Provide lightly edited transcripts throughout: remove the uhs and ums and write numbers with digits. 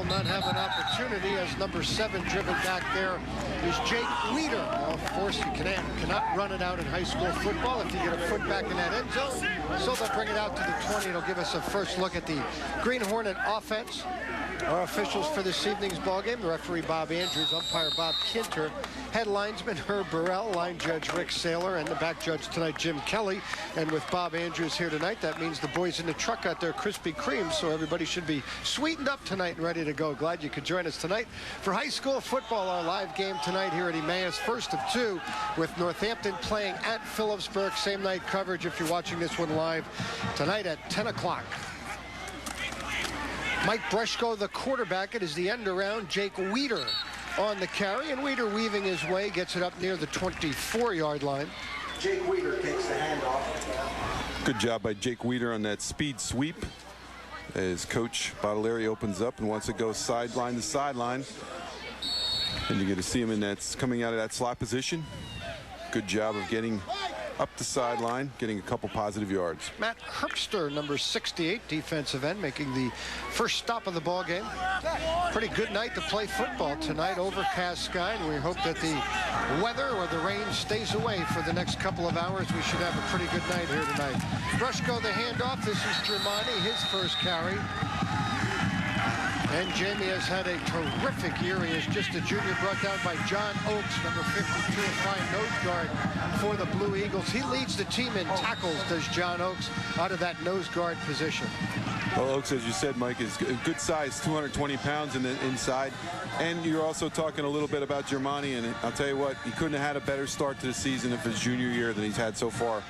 Will not have an opportunity as number 7 driven back there is Jake Weeder. Now, of course, you cannot run it out in high school football if you get a foot back in that end zone. So they'll bring it out to the 20. It'll give us a first look at the Green Hornet offense. Our officials for this evening's ballgame, the referee Bob Andrews, umpire Bob Kinter, head linesman Herb Burrell, line judge Rick Saylor, and the back judge tonight, Jim Kelly. And with Bob Andrews here tonight, that means the boys in the truck got their Krispy Kremes, so everybody should be sweetened up tonight and ready to go. Glad you could join us tonight for high school football, our live game tonight here at Emmaus, first of 2, with Northampton playing at Phillipsburg. Same night coverage if you're watching this one live tonight at 10 o'clock. Mike Breshko, the quarterback. It is the end around. Jake Weeder on the carry, and Weeder weaving his way, gets it up near the 24-yard line. Jake Weeder takes the handoff. Good job by Jake Weeder on that speed sweep as Coach Baudelaire opens up and wants to go sideline to sideline. And you're going to see him in that, coming out of that slot position. Good job of getting up the sideline, getting a couple positive yards. Matt Herbster, number 68, defensive end, making the first stop of the ball game. Pretty good night to play football tonight. Overcast sky, and we hope that the weather or the rain stays away for the next couple of hours. We should have a pretty good night here tonight. Breshko, the handoff. This is Germani, his first carry. And Jamie has had a terrific year. He is just a junior, brought down by John Oakes, number 52, a fine nose guard for the Blue Eagles. He leads the team in tackles, does John Oakes, out of that nose guard position. Well, Oakes, as you said, Mike, is a good size, 220 pounds in the inside. And you're also talking a little bit about Germani, and I'll tell you what, he couldn't have had a better start to the season of his junior year than he's had so far.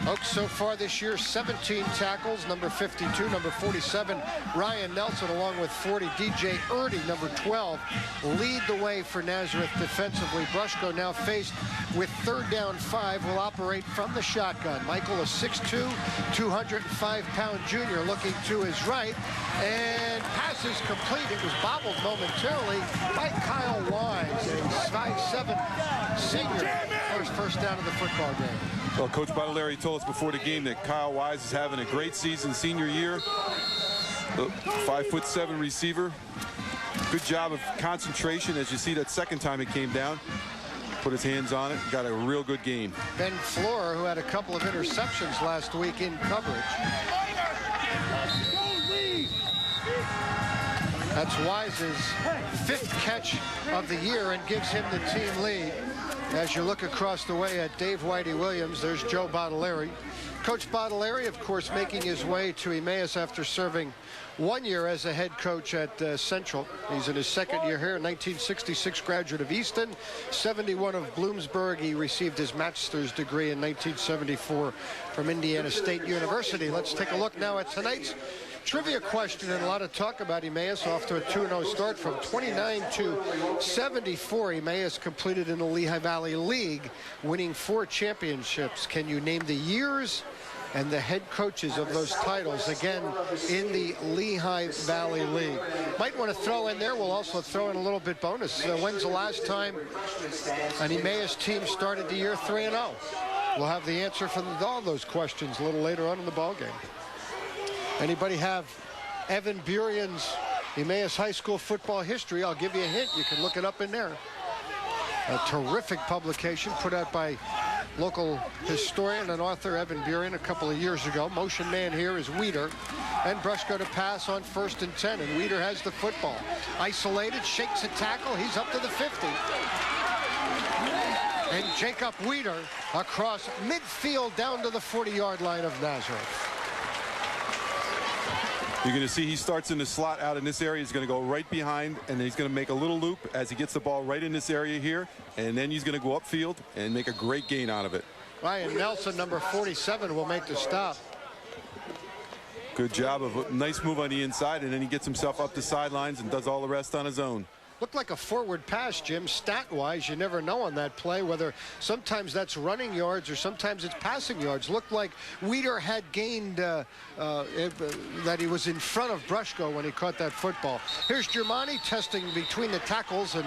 Oakes so far this year, 17 tackles, number 52, number 47, Ryan Nelson, along with 40, DJ Erdy, number 12, lead the way for Nazareth defensively. Breshko now faced with 3rd down 5, will operate from the shotgun. Michael, a 6'2", 205-pound junior, looking to his right, and pass is complete. It was bobbled momentarily by Kyle Wise, a 5'7" senior, first down of the football game. Well, Coach Baudelaire told us before the game that Kyle Wise is having a great season senior year. 5'7" receiver. Good job of concentration, as you see that second time it came down. Put his hands on it, got a real good game. Ben Floor, who had a couple of interceptions last week in coverage. That's Wise's 5th catch of the year and gives him the team lead. As you look across the way at Dave Whitey Williams, there's Joe Baudelaire. Coach Baudelaire, of course, making his way to Emmaus after serving 1 year as a head coach at Central. He's in his 2nd year here, 1966 graduate of Easton, 71 of Bloomsburg. He received his master's degree in 1974 from Indiana State University. Let's take a look now at tonight's trivia question, and a lot of talk about Emmaus off to a 2-0 start from 29 to 74. Emmaus completed in the Lehigh Valley League, winning 4 championships. Can you name the years and the head coaches of those titles, again, in the Lehigh Valley League? Might want to throw in there, we'll also throw in a little bit bonus. When's the last time an Emmaus team started the year 3-0? We'll have the answer for all those questions a little later on in the ballgame. Anybody have Evan Burian's Emmaus High School football history? I'll give you a hint. You can look it up in there. A terrific publication put out by local historian and author Evan Burian a couple of years ago. Motion man here is Weeder. And Breshko to pass on 1st and 10. And Weeder has the football. Isolated, shakes a tackle. He's up to the 50. And Jacob Weeder across midfield down to the 40-yard line of Nazareth. You're going to see he starts in the slot out in this area. He's going to go right behind, and then he's going to make a little loop as he gets the ball right in this area here. And then he's going to go upfield and make a great gain out of it. Ryan Nelson, number 47, will make the stop. Good job of a nice move on the inside, and then he gets himself up the sidelines and does all the rest on his own. Looked like a forward pass, Jim. Stat-wise, you never know on that play whether sometimes that's running yards or sometimes it's passing yards. Looked like Weeder had gained that he was in front of Breshko when he caught that football. Here's Germani testing between the tackles, and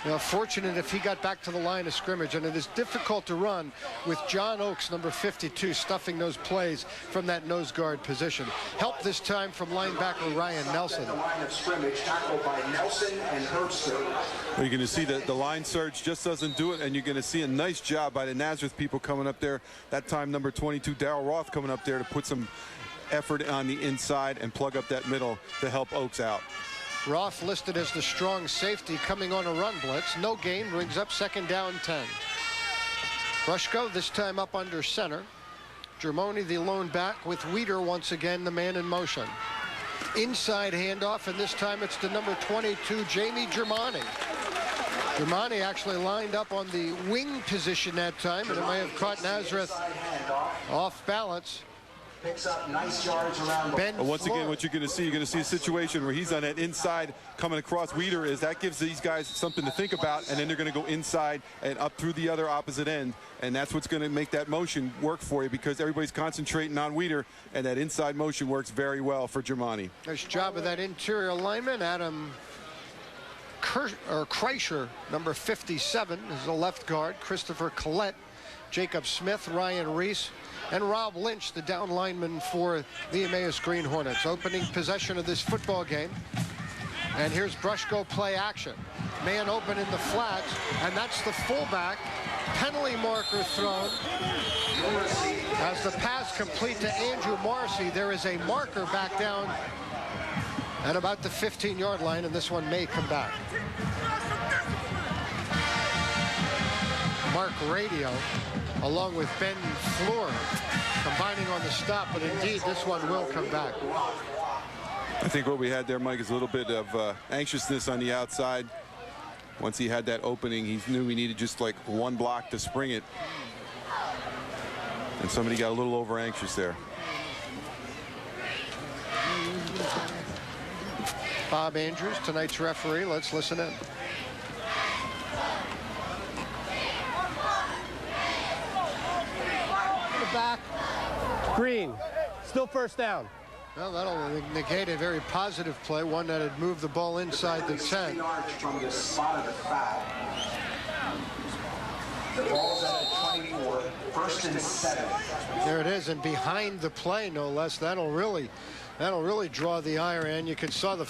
Fortunate if he got back to the line of scrimmage, and it is difficult to run with John Oakes, number 52, stuffing those plays from that nose guard position. Help this time from linebacker Ryan Nelson. The line of scrimmage tackled by Nelson and Herbster. Well, you're going to see that the line surge just doesn't do it, and you're going to see a nice job by the Nazareth people coming up there. That time, number 22, Darryl Roth, coming up there to put some effort on the inside and plug up that middle to help Oakes out. Roth listed as the strong safety coming on a run blitz. No gain, brings up 2nd down 10. Brushko this time up under center. Germani the lone back with Weeder once again the man in motion. Inside handoff, and this time it's to number 22, Jamie Germani. Germani actually lined up on the wing position that time, and it may have caught Nazareth off balance. Picks up nice yards around. Once again, what you're going to see a situation where he's on that inside coming across Weeder, is that gives these guys something to think about, and then they're going to go inside and up through the other opposite end, and that's what's going to make that motion work for you, because everybody's concentrating on Weeder, and that inside motion works very well for Germani. Nice job of that interior lineman. Adam Kreischer, number 57, is the left guard. Christopher Collette, Jacob Smith, Ryan Reese, and Rob Lynch, the down lineman for the Emmaus Green Hornets. Opening possession of this football game. And here's Brushko play action. Man open in the flats, and that's the fullback. Penalty marker thrown. As the pass complete to Andrew Morrissey, there is a marker back down at about the 15-yard line, and this one may come back. Mark Radio, along with Ben Floor, combining on the stop, but indeed this one will come back. I think what we had there, Mike, is a little bit of anxiousness on the outside. Once he had that opening, he knew he needed just like one block to spring it. And somebody got a little over anxious there. Bob Andrews, tonight's referee. Let's listen in. Back. Green. Still 1st down. Well, that'll negate a very positive play, one that had moved the ball inside the 10. Yards from the spot of the foul. The ball's at 24, 1st and 7. There it is, and behind the play, no less. That'll really draw the ire, and you saw the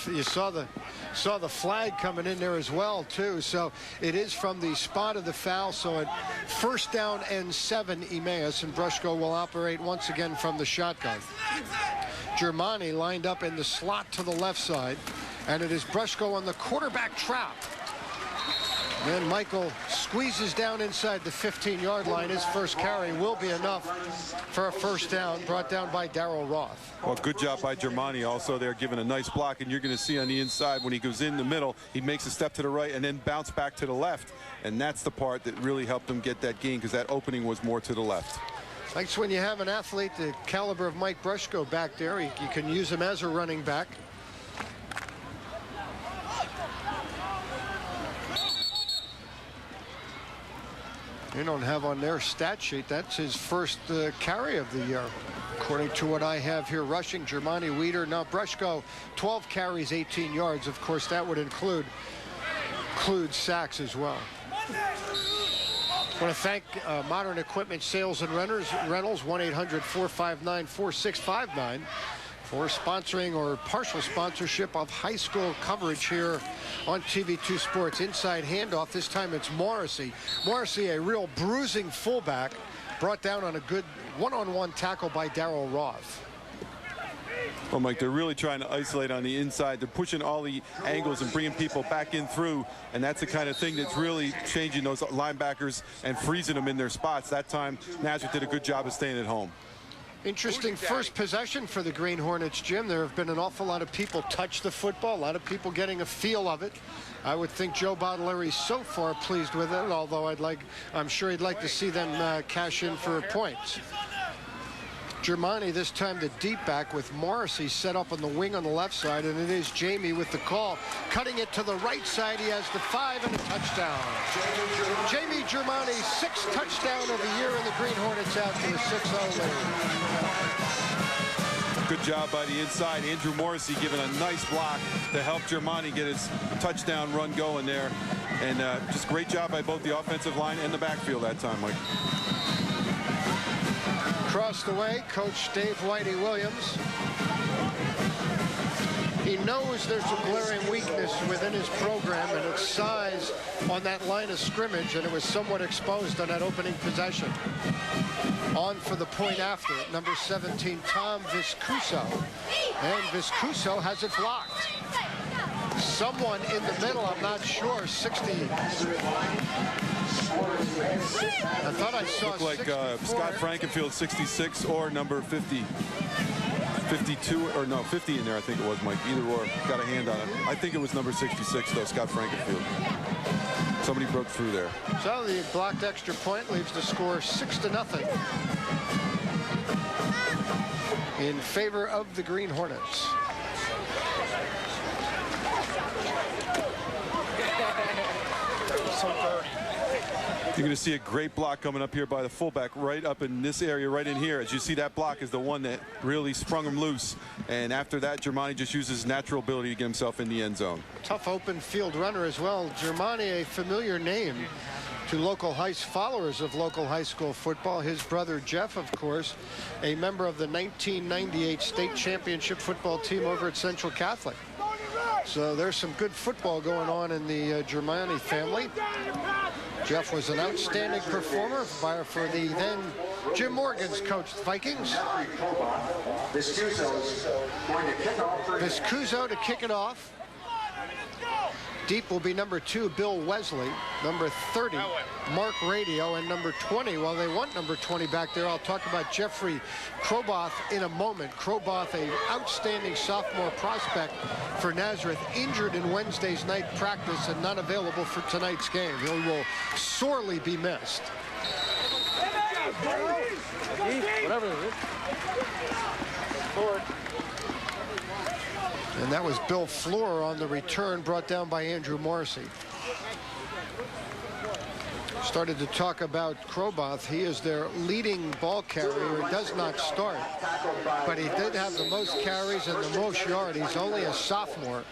flag coming in there as well too. So it is from the spot of the foul. So at 1st down and 7, Emmaus, and Brushko will operate once again from the shotgun. Germani lined up in the slot to the left side, and it is Brushko on the quarterback trap. Then Michael squeezes down inside the 15-yard line. His first carry will be enough for a 1st down, brought down by Darryl Roth. Well, good job by Germani also there, giving a nice block, and you're going to see on the inside when he goes in the middle, he makes a step to the right and then bounce back to the left, and that's the part that really helped him get that gain, because that opening was more to the left. Thanks. When you have an athlete the caliber of Mike Brushko back there, you can use him as a running back. They don't have on their stat sheet, that's his first carry of the year, according to what I have here. Rushing, Germani, Weeder. Now Brushko, 12 carries, 18 yards. Of course, that would include sacks as well. I want to thank Modern Equipment Sales and Rentals, 1-800-459-4659. for sponsoring or partial sponsorship of high school coverage here on TV2 Sports. Inside handoff, this time it's Morrissey. Morrissey, a real bruising fullback, brought down on a good one-on-one tackle by Darryl Roth. Well, Mike, they're really trying to isolate on the inside. They're pushing all the angles and bringing people back in through, and that's the kind of thing that's really changing those linebackers and freezing them in their spots. That time, Nazareth did a good job of staying at home. Interesting first possession for the Green Hornets, Jim. There have been an awful lot of people touch the football, a lot of people getting a feel of it. I would think Joe Baudelaire so far pleased with it, although I'm sure he'd like to see them cash in for points. Germani this time the deep back with Morrissey set up on the wing on the left side, and it is Jamie with the call. Cutting it to the right side, he has the 5 and a touchdown. Jamie Germani, 6th touchdown of the year, and the Green Hornets out to a 6-0 lead. Good job by the inside. Andrew Morrissey giving a nice block to help Germani get his touchdown run going there. And just great job by both the offensive line and the backfield that time, Mike. Across the way, Coach Dave Whitey Williams. He knows there's a glaring weakness within his program, and it's size on that line of scrimmage, and it was somewhat exposed on that opening possession. On for the point after, number 17, Tom Viscuso. And Viscuso has it blocked. Someone in the middle, I'm not sure, 60. I thought I saw Looked like Scott Frankenfield, 66, or number 50. 52, or no, 50 in there, I think it was, Mike. Either or, got a hand on it. I think it was number 66, though, Scott Frankenfield. Somebody broke through there. So the blocked extra point leaves the score 6-0 in favor of the Green Hornets. You're going to see a great block coming up here by the fullback right up in this area right in here. As you see, that block is the one that really sprung him loose. And after that, Germani just uses his natural ability to get himself in the end zone. Tough open field runner as well. Germani, a familiar name to followers of local high school football. His brother Jeff, of course, a member of the 1998 state championship football team over at Central Catholic. So there's some good football going on in the Germani family. Jeff was an outstanding performer for the then Jim Morgan's coached Vikings. Viscuso to kick it off. Deep will be number 2, Bill Wesley. Number 30, Mark Radio. And number 20, well, they want number 20 back there. I'll talk about Jeffrey Kroboth in a moment. Kroboth, an outstanding sophomore prospect for Nazareth, injured in Wednesday's night practice and not available for tonight's game. He will sorely be missed. Whatever it is. Forward. And that was Bill Floor on the return, brought down by Andrew Morrissey. Started to talk about Kroboth. He is their leading ball carrier. He does not start, but he did have the most carries and the most yards. He's only a sophomore.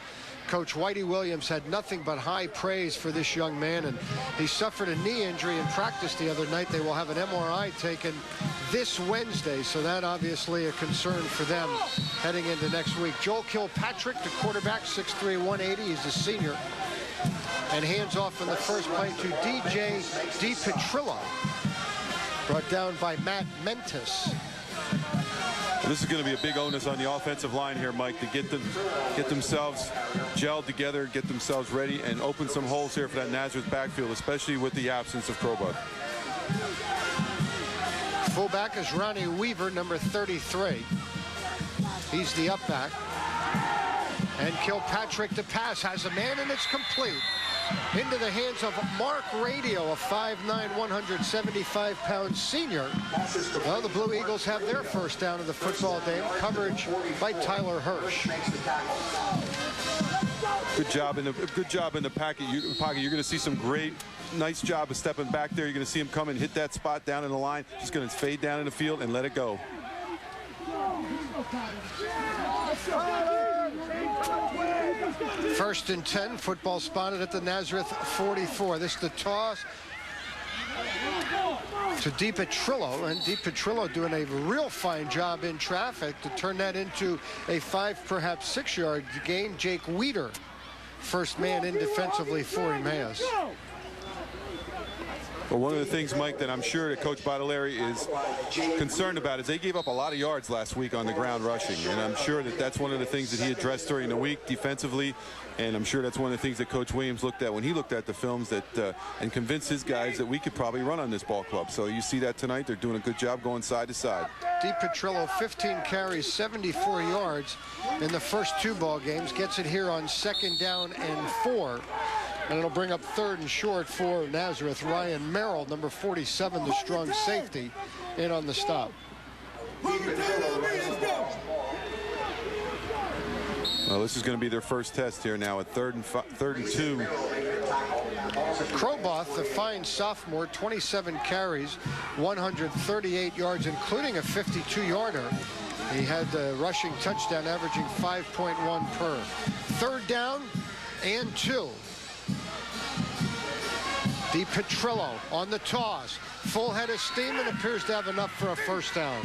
Coach Whitey Williams had nothing but high praise for this young man, and he suffered a knee injury in practice the other night. They will have an MRI taken this Wednesday, so that obviously a concern for them heading into next week. Joel Kilpatrick, the quarterback, 6'3", 180. He's a senior. And hands off in the first play to DJ DiPetrillo, brought down by Matt Mentis. This is going to be a big onus on the offensive line here, Mike, to get themselves gelled together, get themselves ready, and open some holes here for that Nazareth backfield, especially with the absence of Kroboth. Fullback is Ronnie Weaver, number 33. He's the up back. And Kilpatrick to pass, has a man, and it's complete. Into the hands of Mark Radio, a 5'9", 175-pound senior. Well, the Blue Eagles have their first down of the football game. Coverage by Tyler Hirsch. Good job in the pocket. You're going to see some great, nice job of stepping back there. You're going to see him come and hit that spot down in the line. Just going to fade down in the field and let it go. First and 10, football spotted at the Nazareth 44. This is the toss to DiPetrillo, and DiPetrillo doing a real fine job in traffic to turn that into a 5, perhaps 6-yard gain. Jake Weeder, first man in defensively for Emmaus. Well, one of the things, Mike, that I'm sure that Coach Baudelaire is concerned about is they gave up a lot of yards last week on the ground rushing, and I'm sure that that's one of the things that he addressed during the week defensively, and I'm sure that's one of the things that Coach Williams looked at when he looked at the films and convinced his guys that we could probably run on this ball club. So you see that tonight. They're doing a good job going side to side. DiPetrillo, 15 carries, 74 yards in the first 2 ball games. Gets it here on 2nd down and 4. And it'll bring up 3rd and short for Nazareth. Ryan Merrill, number 47, the strong safety, in on the stop. Well, this is going to be their first test here now at 3rd and 2. Kroboth, the fine sophomore, 27 carries, 138 yards, including a 52-yarder. He had the rushing touchdown, averaging 5.1 per. 3rd down and 2. DiPetrillo on the toss. Full head of steam and appears to have enough for a first down.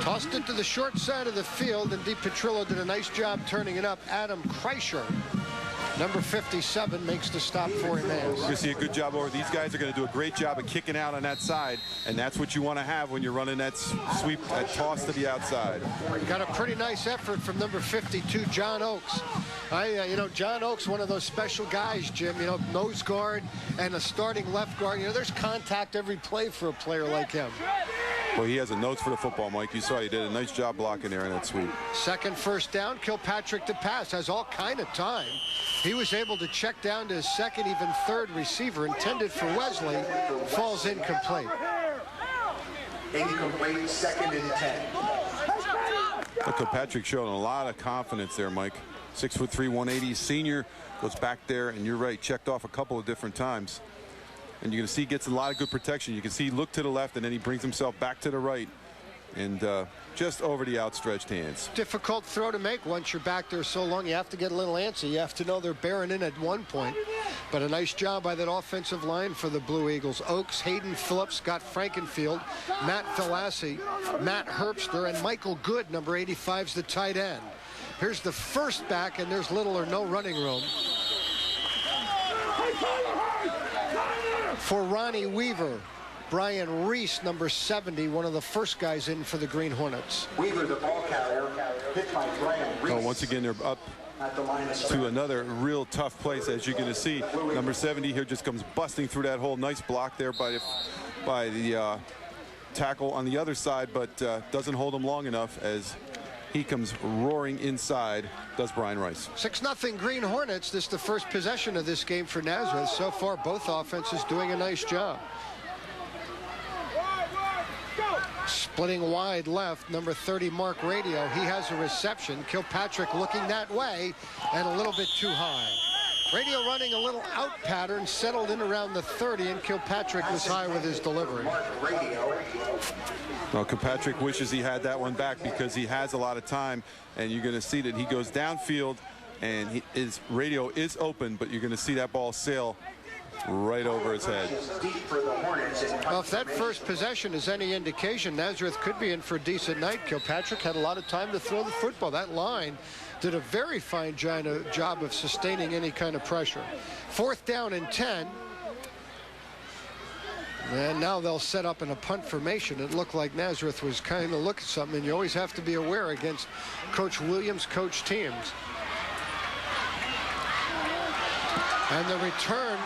Tossed it to the short side of the field, and DiPetrillo did a nice job turning it up. Adam Kreischer, number 57, makes the stop for Emmaus. You see a good job over. These guys are going to do a great job of kicking out on that side, and that's what you want to have when you're running that sweep, that toss to the outside. Got a pretty nice effort from number 52, John Oakes. You know, John Oakes, one of those special guys, Jim, you know, nose guard and a starting left guard. You know, there's contact every play for a player like him. Well, he has a nose for the football, Mike. You saw he did a nice job blocking there in that sweep. Second first down, Kilpatrick to pass. Has all kind of time. He was able to check down to his second, even third receiver, intended for Wesley. Falls incomplete. Incomplete, 2nd and 10. Kilpatrick showing a lot of confidence there, Mike. 6'3", 180 senior, goes back there, and you're right, checked off a couple of different times. And you're going to see he gets a lot of good protection. You can see look to the left, and then he brings himself back to the right, and just over the outstretched hands. Difficult throw to make once you're back there so long. You have to get a little antsy. You have to know they're bearing in at one point. But a nice job by that offensive line for the Blue Eagles. Oakes, Hayden Phillips, Scott Frankenfield, Matt Philassi, Matt Herbster, and Michael Good, number 85, is the tight end. Here's the first back, and there's little or no running room for Ronnie Weaver. Brian Reese, number 70, one of the first guys in for the Green Hornets. Weaver, the ball carrier, hit by Brian Reese. So once again, they're up to another real tough place, as you're going to see. Number 70 here just comes busting through that hole. Nice block there by the tackle on the other side, but doesn't hold him long enough as he comes roaring inside, does Brian Rice. 6-0 Green Hornets. This is the first possession of this game for Nazareth. So far, both offenses doing a nice job. Splitting wide left, number 30, Mark Radio. He has a reception. Kilpatrick looking that way, and a little bit too high. Radio running a little out pattern, settled in around the 30, and Kilpatrick was high with his delivery. Well, Kilpatrick wishes he had that one back because he has a lot of time, and you're going to see that he goes downfield, and his radio is open, but you're going to see that ball sail right over his head. Well, if that first possession is any indication, Nazareth could be in for a decent night. Kilpatrick had a lot of time to throw the football. That line did a very fine job of sustaining any kind of pressure. 4th down and 10. And now they'll set up in a punt formation. It looked like Nazareth was kind of looking at something, and you always have to be aware against Coach Williams' coach teams. And the return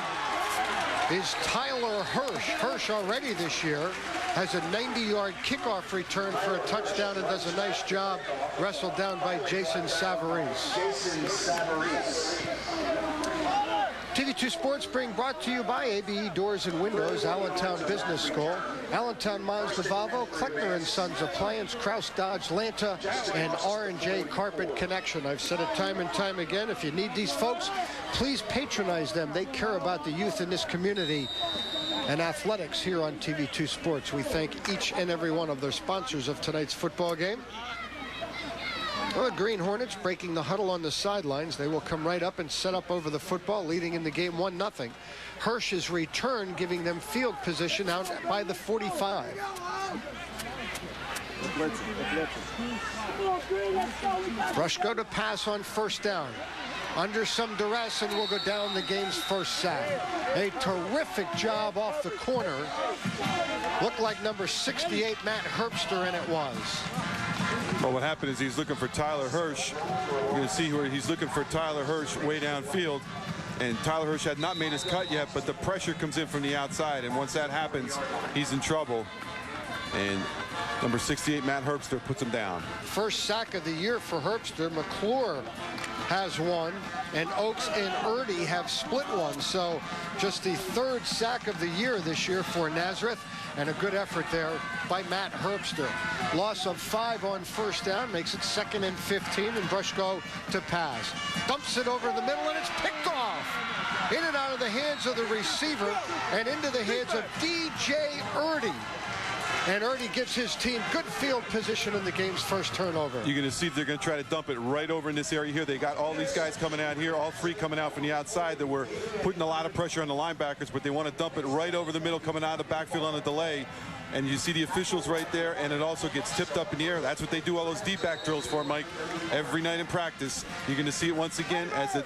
is Tyler Hirsch. Hirsch already this year has a 90-yard kickoff return for a touchdown and does a nice job, wrestled down by Jason Savarese. TV2 Sports being brought to you by ABE Doors and Windows, Allentown Business School, Allentown Mazda Volvo, Kleckner & Sons Appliance, Kraus Dodge Lanta, and R&J Carpet Connection. I've said it time and time again, if you need these folks, please patronize them. They care about the youth in this community and athletics here on TV2 Sports. We thank each and every one of their sponsors of tonight's football game. Well, the Green Hornets breaking the huddle on the sidelines. They will come right up and set up over the football, leading in the game 1-0. Hirsch's return giving them field position out by the 45. Brushko to pass on first down. Under some duress, and will go down the game's first sack. A terrific job off the corner. Looked like number 68, Matt Herbster, and it was. Well, what happened is he's looking for Tyler Hirsch. You're going to see where he's looking for Tyler Hirsch way downfield. And Tyler Hirsch had not made his cut yet, but the pressure comes in from the outside. And once that happens, he's in trouble. And number 68, Matt Herbster, puts him down. First sack of the year for Herbster. McClure has one, and Oakes and Erdy have split one. So just the 3rd sack of the year this year for Nazareth, and a good effort there by Matt Herbster. Loss of 5 on first down makes it 2nd and 15, and Brushko to pass. Dumps it over the middle, and it's picked off. In and out of the hands of the receiver, and into the hands of DJ Erdy. And Ernie gives his team good field position in the game's first turnover. You're going to see they're going to try to dump it right over in this area here. They got all these guys coming out here, all three coming out from the outside that were putting a lot of pressure on the linebackers, but they want to dump it right over the middle coming out of the backfield on a delay. And you see the officials right there, and it also gets tipped up in the air. That's what they do all those deep back drills for, Mike, every night in practice. You're going to see it once again as the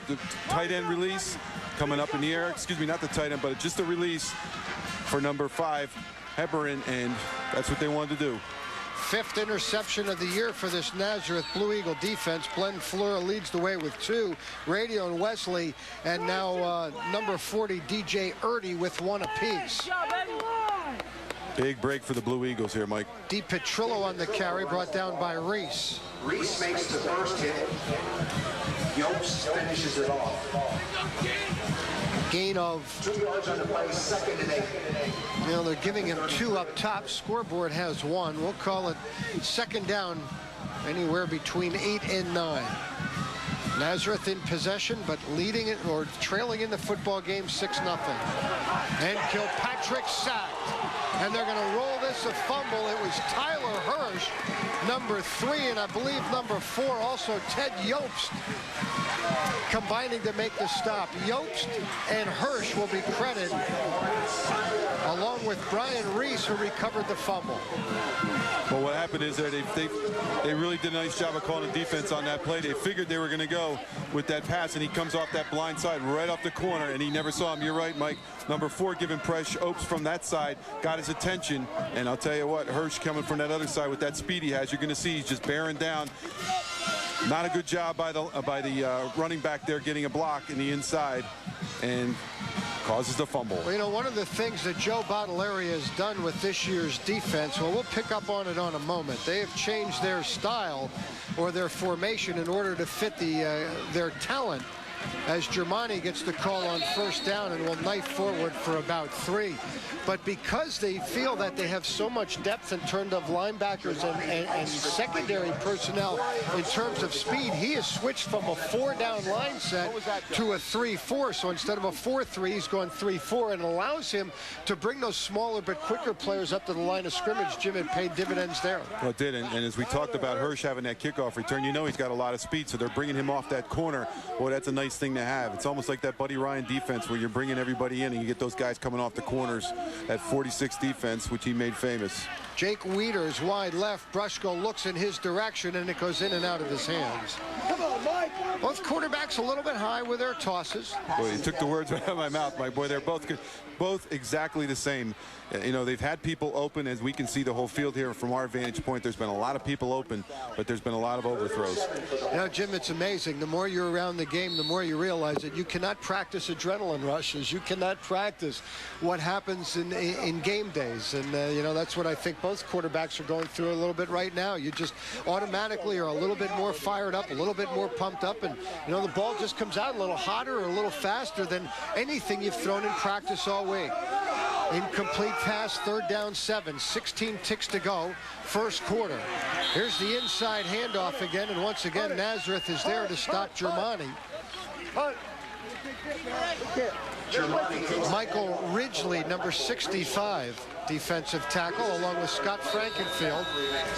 tight end release coming up in the air. Excuse me, not the tight end, but just a release for number 5, Heberin, and that's what they wanted to do. 5th interception of the year for this Nazareth Blue Eagle defense. Glenn Fleur leads the way with 2. Radio and Wesley, and now number 40, DJ Erdy, with 1 apiece. Big break for the Blue Eagles here, Mike. Di Petrillo on the carry, brought down by Reese. Reese makes the first hit. Yopes finishes it off. Gain of 2 yards on the play, 2nd and 8. You know, they're giving him 2 up top. Scoreboard has 1. We'll call it 2nd down, anywhere between 8 and 9. Nazareth in possession, but leading it or trailing in the football game 6-0. And Kilpatrick sacked. And they're going to roll this a fumble. It was Tyler Hirsch, number 3, and I believe number 4, also Ted Yopst, combining to make the stop. Yopst and Hirsch will be credited, along with Brian Reese, who recovered the fumble. Well, what happened is they really did a nice job of calling the defense on that play. They figured they were going to go with that pass, and he comes off that blind side right off the corner, and he never saw him. You're right, Mike. Number 4 giving pressure. Opes from that side got his attention, and I'll tell you what, Hirsch coming from that other side with that speed he has, you're going to see he's just bearing down. Not a good job by the running back there getting a block in the inside, and causes the fumble. Well, you know, one of the things that Joe Bottolari has done with this year's defense, well, we'll pick up on it on a moment. They have changed their style or their formation in order to fit their talent, as Germani gets the call on 1st down and will knife forward for about 3. But because they feel that they have so much depth in terms of linebackers and secondary personnel in terms of speed, he has switched from a 4-down line set to a 3-4. So instead of a 4-3, he's going 3-4, and allows him to bring those smaller but quicker players up to the line of scrimmage. Jim, it paid dividends there. Well, it did, and as we talked about Hirsch having that kickoff return, you know he's got a lot of speed, so they're bringing him off that corner. Boy, that's a nice thing to have. It's almost like that Buddy Ryan defense where you're bringing everybody in and you get those guys coming off the corners. That 46 defense, which he made famous. Jake Wieters wide left. Brushko looks in his direction, and it goes in and out of his hands. Come on, Mike. Both quarterbacks a little bit high with their tosses. Boy, you took the words right out of my mouth, Mike. Boy, they're both exactly the same. You know, they've had people open, as we can see the whole field here from our vantage point. There's been a lot of people open, but there's been a lot of overthrows. You know, Jim, it's amazing. The more you're around the game, the more you realize that you cannot practice adrenaline rushes. You cannot practice what happens in game days. And, you know, that's what I think both quarterbacks are going through a little bit right now. You just automatically are a little bit more fired up, a little bit more pumped up. And, you know, the ball just comes out a little hotter or a little faster than anything you've thrown in practice all week. Incomplete pass, 3rd down 7, 16 ticks to go, 1st quarter. Here's the inside handoff again, and once again, Nazareth is there to stop Germani. Michael Ridgely, number 65, defensive tackle, along with Scott Frankenfield.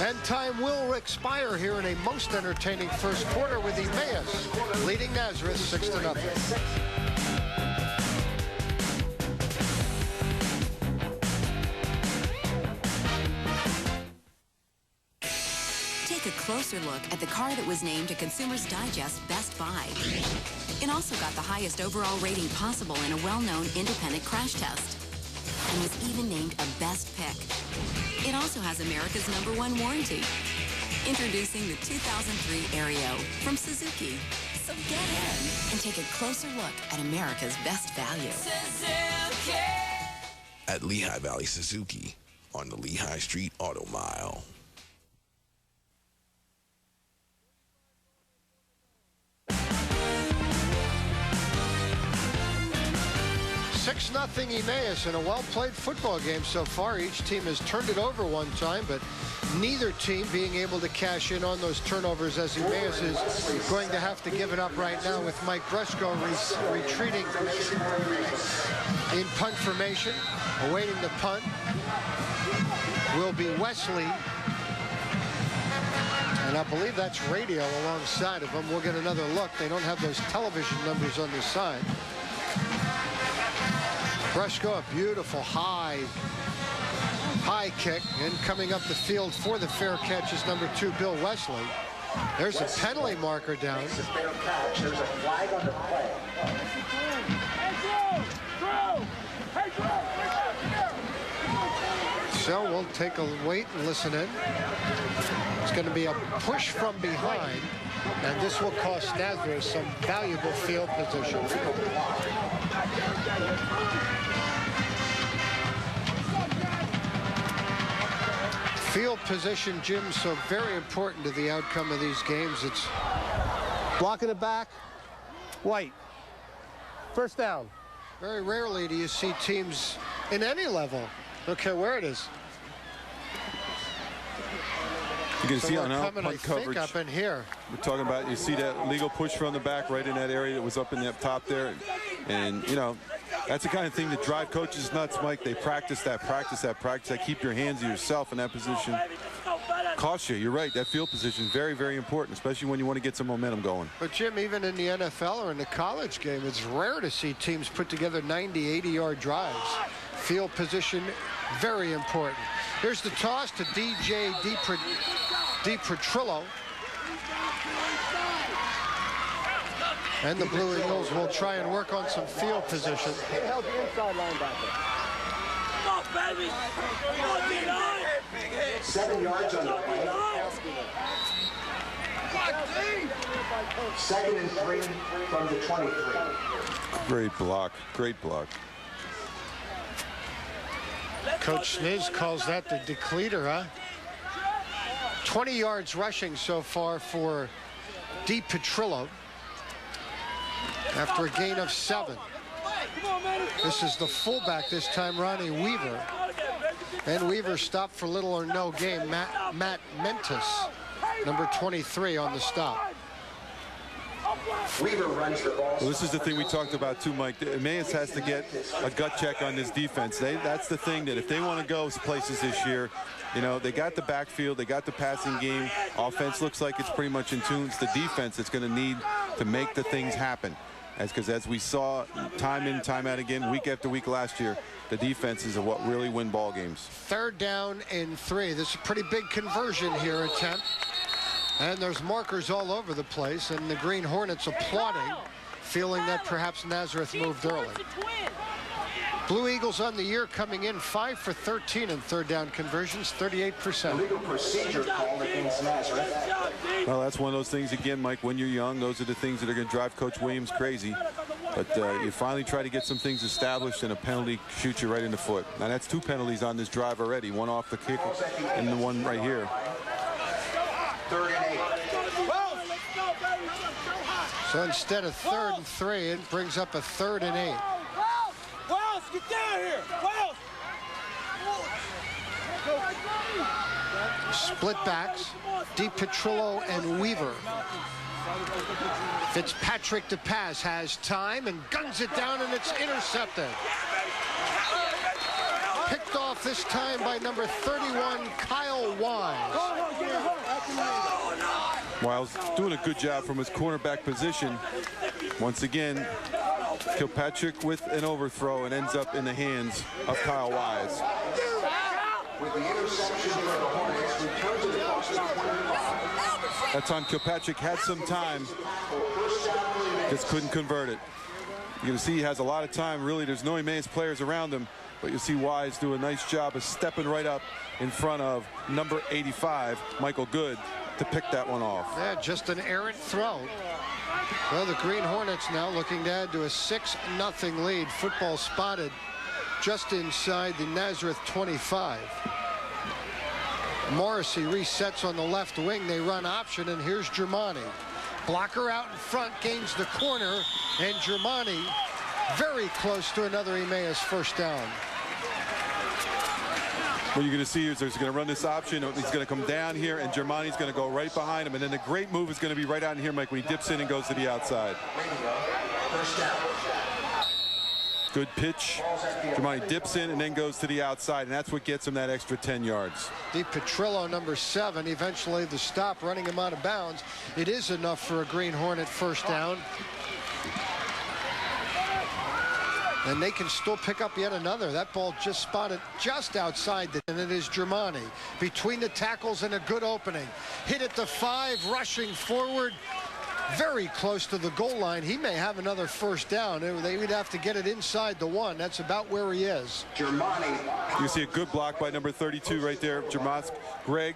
And time will expire here in a most entertaining 1st quarter with Emmaus leading Nazareth 6-0. Take a closer look at the car that was named a Consumer's Digest Best Buy. It also got the highest overall rating possible in a well-known independent crash test, and was even named a Best Pick. It also has America's #1 warranty. Introducing the 2003 Aereo from Suzuki. So get in and take a closer look at America's best value. Suzuki! At Lehigh Valley Suzuki on the Lehigh Street Auto Mile. 6-0 Emmaus in a well-played football game so far. Each team has turned it over one time, but neither team being able to cash in on those turnovers, as Emmaus is going to have to give it up right now with Mike Brushko retreating in punt formation, awaiting the punt. will be Wesley. And I believe that's radio alongside of him. We'll get another look. They don't have those television numbers on this side. Breshko, a beautiful high kick. And coming up the field for the fair catch is number 2, Bill Wesley. There's a penalty marker down. There's a flag on the play. So we'll take a wait and listen in. It's going to be a push from behind, and this will cost Nazareth some valuable field position. Field position, Jim, so very important to the outcome of these games. It's Blocking it back. White. First down. very rarely do you see teams in any level. Don't care where it is. You can So see we're on coming, I punt think, coverage. up in here. We're talking about, you see that legal push from the back right in that area that was up in the up top there. And, you know, that's the kind of thing that drive coaches nuts, Mike. They practice that. Keep your hands to yourself in that position. Costs you. You're right. That field position is very, very important, especially when you want to get some momentum going. But, Jim, even in the NFL or in the college game, it's rare to see teams put together 90, 80-yard drives. Field position, very important. Here's the toss to DJ DiPetrillo. And the Blue Eagles will try and work on some field position. Help the inside linebacker. Come on, baby! Come on, D-line! 7 yards on the play. 2nd and 3 from the 23. Great block. Great block. Coach Sniz calls that the decleater, huh? 20 yards rushing so far for DiPetrillo after a gain of 7. This is the fullback this time, Ronnie Weaver. And Weaver stopped for little or no gain. Matt Mentis, number 23, on the stop. Weaver runs the ball. Well, this is the thing we talked about too, Mike. Emmaus has to get a gut check on this defense. That's the thing, that if they want to go places this year, you know, they got the backfield, they got the passing game. Offense looks like it's pretty much in tune. It's the defense that's going to need to make the things happen. Because as we saw time in, time out again, week after week last year, the defenses are what really win ball games. 3rd down and 3. This is a pretty big conversion here attempt. And there's markers all over the place, and the Green Hornets applauding, feeling that perhaps Nazareth moved early. Blue Eagles on the year coming in 5 for 13 in 3rd down conversions, 38%. Legal procedure call against Nazareth. Well, that's one of those things, again, Mike, when you're young, those are the things that are going to drive Coach Williams crazy. But you finally try to get some things established, and a penalty shoots you right in the foot. Now, that's 2 penalties on this drive already, one off the kick and the one right here. 3rd and 8. So instead of 3rd and 3, it brings up a 3rd and 8. Wells, get down here! Wells! Split backs, DiPetrillo and Weaver. Fitzpatrick to pass, has time and guns it down, and it's intercepted. Picked off this time by number 31, Kyle Wise. Wiles doing a good job from his cornerback position. Once again, Kilpatrick with an overthrow and ends up in the hands of Kyle Wise. With the interception for the Hornets, return to the Boston 25. That time Kilpatrick had some time, just couldn't convert it. You can see he has a lot of time. Really, there's no Emmaus players around him, but you see Wise do a nice job of stepping right up in front of number 85, Michael Good, to pick that one off. Yeah, just an errant throw. Well, the Green Hornets now looking to add to a 6-0 lead. Football spotted just inside the Nazareth 25. Morrissey resets on the left wing. They run option, and here's Germani. Blocker out in front, gains the corner, and Germani very close to another Emmaus first down. What you're going to see is he's going to run this option. He's going to come down here, and Germani's going to go right behind him. And then the great move is going to be right out in here, Mike, when he dips in and goes to the outside. First down. Good pitch. Germani dips in and then goes to the outside, and that's what gets him that extra 10 yards. DiPetrillo, number 7, eventually the stop running him out of bounds. It is enough for a Green Hornet first down. And they can still pick up yet another. That ball just spotted just outside, and it is Germani between the tackles and a good opening. Hit at the 5, rushing forward, very close to the goal line. He may have another first down. They would have to get it inside the 1. That's about where he is. Germani. You see a good block by number 32 right there. Greg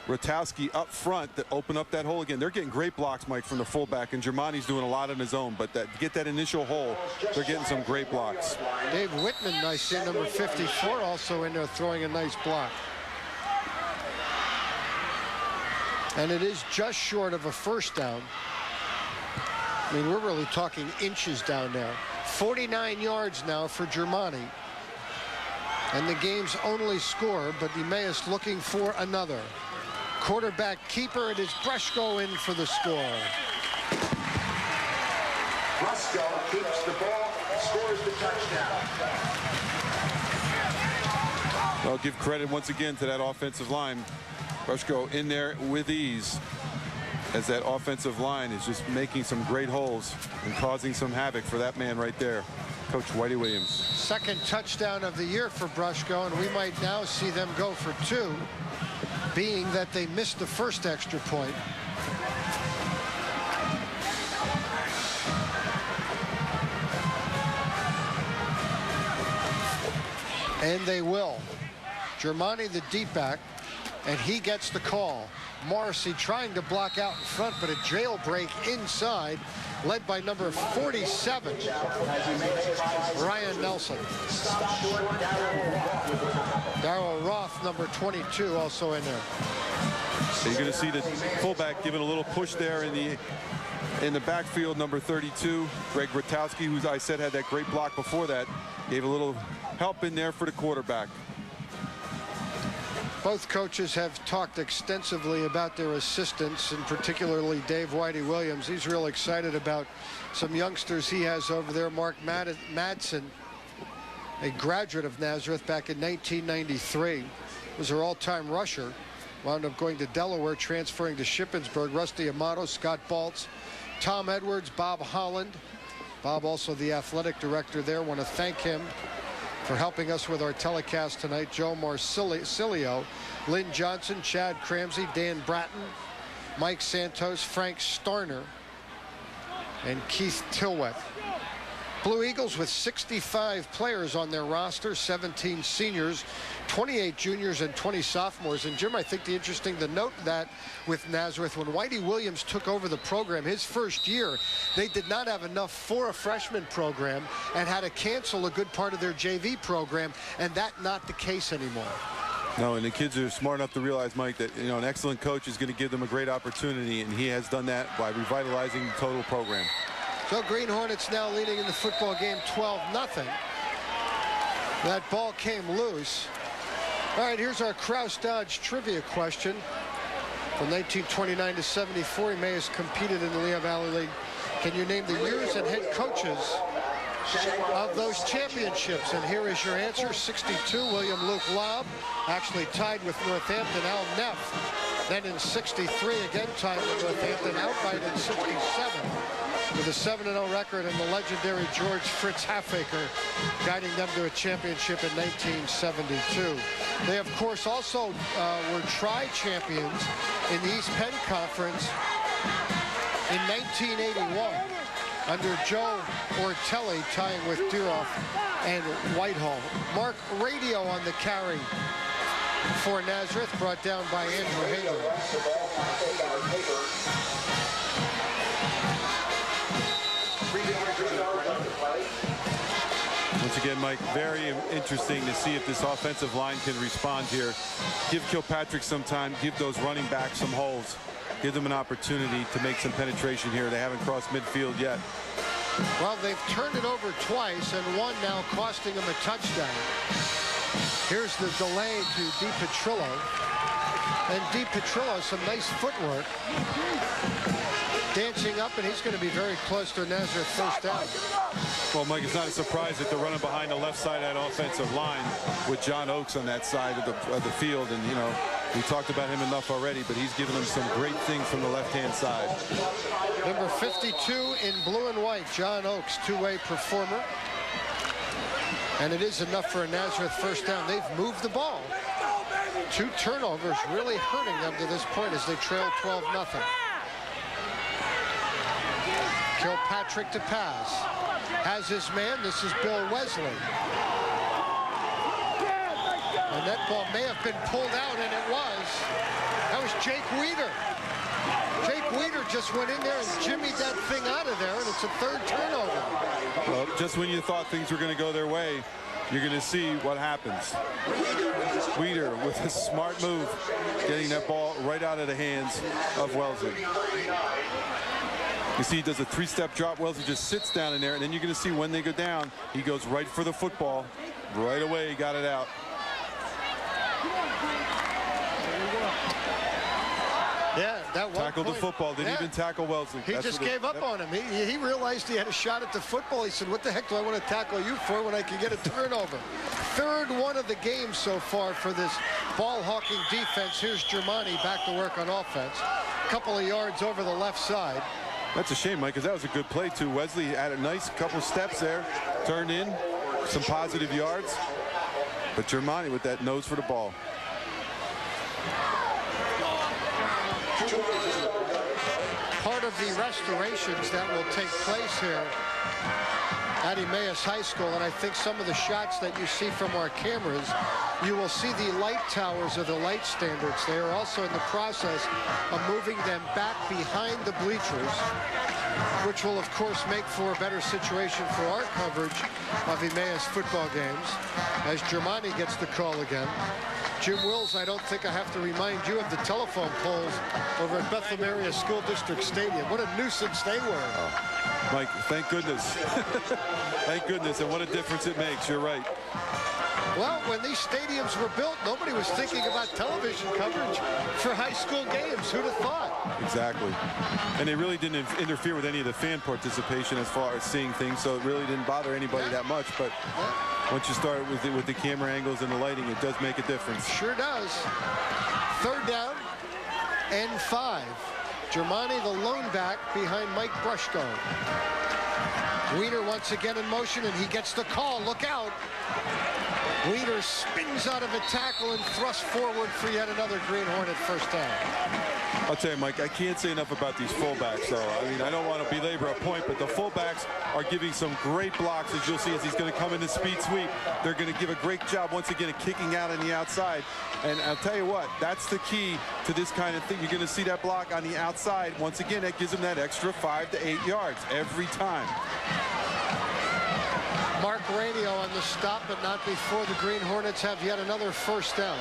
Rotowski up front that open up that hole again. They're getting great blocks, Mike, from the fullback, and Germani's doing a lot on his own, but to get that initial hole, they're getting some great blocks. Dave Whitman, I see number 54 also in there throwing a nice block. And it is just short of a first down. I mean, we're really talking inches down there. 49 yards now for Germani. And the game's only score, but Emmaus looking for another. Quarterback keeper, it is Brushko in for the score. Brushko keeps the ball, scores the touchdown. I'll give credit once again to that offensive line. Brushko in there with ease, as that offensive line is just making some great holes and causing some havoc for that man right there, Coach Whitey Williams. Second touchdown of the year for Brushko, and we might now see them go for 2, being that they missed the first extra point. And they will. Germani, the deep back, and he gets the call. Morrissey trying to block out in front, but a jailbreak inside, led by number 47, Ryan Nelson. Darryl Roth, number 22, also in there. So you're going to see the fullback giving a little push there in the backfield. Number 32, Greg Rotowski, who I said had that great block before that, gave a little help in there for the quarterback. Both coaches have talked extensively about their assistants, and particularly Dave Whitey Williams. He's real excited about some youngsters he has over there. Mark Madsen, a graduate of Nazareth back in 1993, was her all-time rusher. Wound up going to Delaware, transferring to Shippensburg. Rusty Amato, Scott Baltz, Tom Edwards, Bob Holland. Bob also the athletic director there. Want to thank him for helping us with our telecast tonight. Joe Marcilio, Lynn Johnson, Chad Cramsey, Dan Bratton, Mike Santos, Frank Starner, and Keith Tilwet. Blue Eagles with 65 players on their roster, 17 seniors, 28 juniors, and 20 sophomores. And Jim, I think the interesting to note that with Nazareth, when Whitey Williams took over the program his first year, they did not have enough for a freshman program and had to cancel a good part of their JV program, and that's not the case anymore. No, and the kids are smart enough to realize, Mike, that an excellent coach is going to give them a great opportunity, and he has done that by revitalizing the total program. So Green Hornets now leading in the football game 12-0. That ball came loose. All right, here's our Kraus Dodge trivia question. From 1929 to 74, Emmaus competed in the Lehigh Valley League. Can you name the years and head coaches of those championships? And here is your answer. 62, William Luke Lobb, actually tied with Northampton, Al Neff. Then in 63, again tied with Northampton, outright in 67. With a 7-0 record, and the legendary George Fritz Halfaker guiding them to a championship in 1972. They, of course, also were tri-champions in the East Penn Conference in 1981 under Joe Ortelli, tying with Duroff and Whitehall. Mark Radio on the carry for Nazareth, brought down by Andrew Hager. Once again, Mike, very interesting to see if this offensive line can respond here. Give Kilpatrick some time, give those running backs some holes, give them an opportunity to make some penetration here. They haven't crossed midfield yet. Well, they've turned it over twice, and one now costing them a touchdown. Here's the delay to DiPetrillo. And DiPetrillo, some nice footwork. dancing up, and he's going to be very close to a Nazareth first down. Well, Mike, it's not a surprise that they're running behind the left side of that offensive line with John Oakes on that side of the field. And, you know, we talked about him enough already, but he's given them some great things from the left-hand side. Number 52 in blue and white, John Oakes, two-way performer. And it is enough for a Nazareth first down. They've moved the ball. 2 turnovers really hurting them to this point as they trail 12-0. Kilpatrick to pass. Has his man. This is Bill Wesley. And that ball may have been pulled out, and it was. That was Jake Weeder. Jake Weeder just went in there and jimmied that thing out of there, and it's a 3rd turnover. Well, just when you thought things were going to go their way, you're going to see what happens. Weeder with a smart move, getting that ball right out of the hands of Wellesley. You see he does a 3-step drop. Wellesley just sits down in there, and then you're going to see when they go down, he goes right for the football. Right away, he got it out. Yeah, that one Tackled the football, didn't even tackle Wellesley. He just gave up on him. He realized he had a shot at the football. He said, what the heck do I want to tackle you for when I can get a turnover? 3rd one of the game so far for this ball-hawking defense. Here's Germani back to work on offense. A couple of yards over the left side. That's a shame, Mike, because that was a good play, too. Wesley had a nice couple steps there, turned in, some positive yards. But Germani with that nose for the ball. Part of the restorations that will take place here at Emmaus High School, and I think some of the shots that you see from our cameras, you will see the light towers of the light standards. They are also in the process of moving them back behind the bleachers, which will, of course, make for a better situation for our coverage of Emmaus football games as Germani gets the call again. Jim Wills, I don't think I have to remind you of the telephone poles over at Bethlehem Area School District Stadium. What a nuisance they were. Oh, Mike, thank goodness. Thank goodness, and what a difference it makes. You're right. Well, when these stadiums were built, nobody was thinking about television coverage for high school games. Who'd have thought? Exactly. And they really didn't interfere with any of the fan participation as far as seeing things, so it really didn't bother anybody that much. But once you start with the camera angles and the lighting, it does make a difference. Sure does. 3rd down and 5. Germani, the lone back, behind Mike Brushko. Weeder once again in motion, and he gets the call. Look out. Weeder spins out of a tackle and thrusts forward for yet another Green Hornet first down. I'll tell you, Mike, I can't say enough about these fullbacks, though. I mean, I don't want to belabor a point, but the fullbacks are giving some great blocks, as you'll see, as he's going to come in the speed sweep. They're going to give a great job, once again, of kicking out on the outside. And I'll tell you what, that's the key to this kind of thing. You're going to see that block on the outside. Once again, that gives them that extra 5 to 8 yards every time. Mark Radio on the stop, but not before the Green Hornets have yet another first down.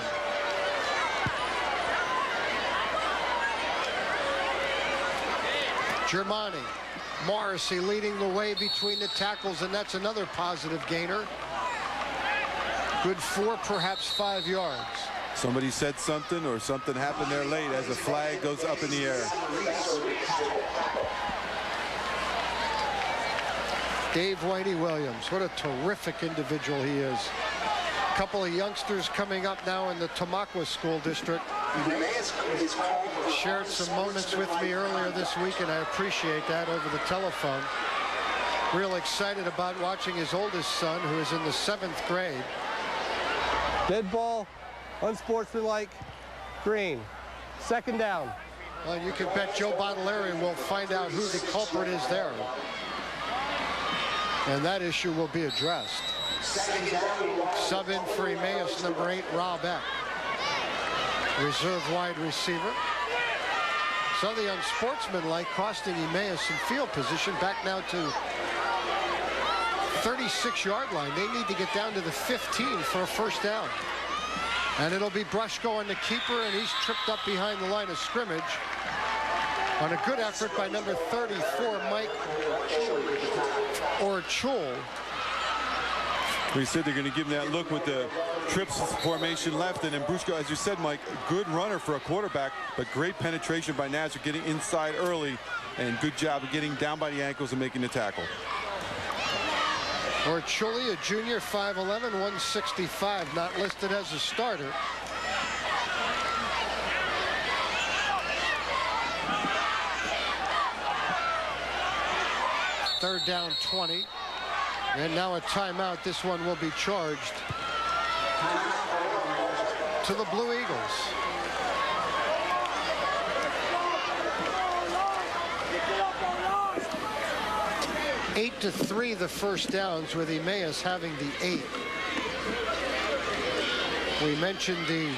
Germani, Morrissey leading the way between the tackles, and that's another positive gainer. Good 4, perhaps 5 yards. Somebody said something, or something happened there late as a flag goes up in the air. Dave Whitey Williams, what a terrific individual he is. A couple of youngsters coming up now in the Tamaqua School District. Shared some moments with me earlier this week, and I appreciate that over the telephone. Real excited about watching his oldest son, who is in the 7th grade. Dead ball, unsportsmanlike, Green. 2nd down. Well, you can bet Joe Baudelaire will find out who the culprit is there. And that issue will be addressed. Sub in for Emmaus, number 8, Rob Eck. Reserve wide receiver. So the unsportsmanlike costing Emmaus some field position, back now to 36-yard line. They need to get down to the 15 for a first down. And it'll be Brushko on the keeper, and he's tripped up behind the line of scrimmage on a good effort by number 34, Mike Orchul. We said they're going to give him that look with the trips formation left, and then Bruschko, as you said, Mike, good runner for a quarterback, but great penetration by Nazareth, getting inside early, and good job of getting down by the ankles and making the tackle. Orchuli, a junior, 5'11", 165, not listed as a starter. Third down 20. And now a timeout. This one will be charged to the Blue Eagles. 8-3 the first downs, with Emmaus having the 8. We mentioned the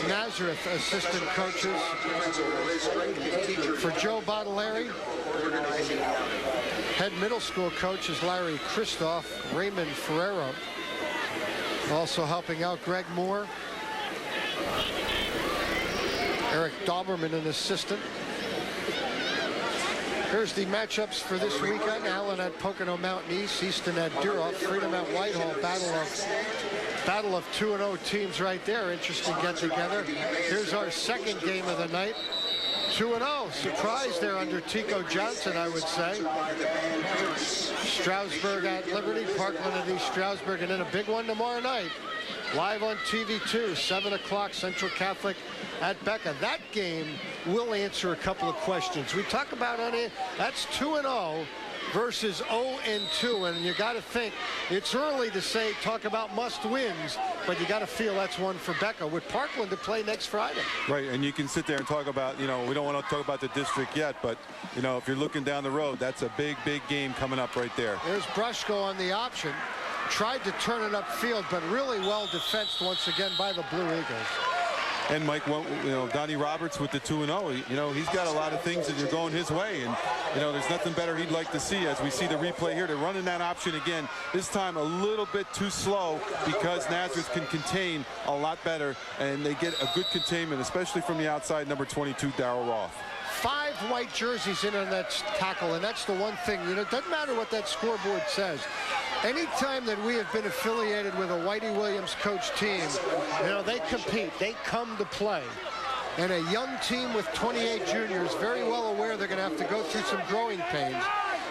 Nazareth assistant coaches. For Joe Baudelaire, head middle school coach is Larry Christoph. Raymond Ferrero also helping out. Greg Moore. Eric Dauberman, an assistant. Here's the matchups for this weekend. Allen at Pocono Mountain East, Easton at Duroff, Freedom at Whitehall. Battle of 2-0 teams right there. Interesting get together. Here's our second game of the night. 2-0. Surprise there under Tico Johnson, I would say. Stroudsburg at Liberty, Parkland at East Stroudsburg, and then a big one tomorrow night. Live on TV2, 7 o'clock, Central Catholic at Becca. That game will answer a couple of questions. We talk about on it, that's 2-0 versus 0-2, and you got to think it's early to say, talk about must wins, but you got to feel that's one for Becca with Parkland to play next Friday. Right, and you can sit there and talk about, you know, we don't want to talk about the district yet, but, you know, if you're looking down the road, that's a big, big game coming up right there. There's Bruschko on the option. Tried to turn it upfield, but really well defensed once again by the Blue Eagles. And Mike, you know, Donnie Roberts with the 2-0, you know, he's got a lot of things that are going his way, and, you know, there's nothing better he'd like to see as we see the replay here. They're running that option again, this time a little bit too slow, because Nazareth can contain a lot better, and they get a good containment, especially from the outside, number 22, Darrell Roth. 5 white jerseys in on that tackle, and that's the one thing, you know, it doesn't matter what that scoreboard says. Anytime that we have been affiliated with a Whitey Williams coach team, you know, they compete, they come to play. And a young team with 28 juniors, very well aware they're going to have to go through some growing pains.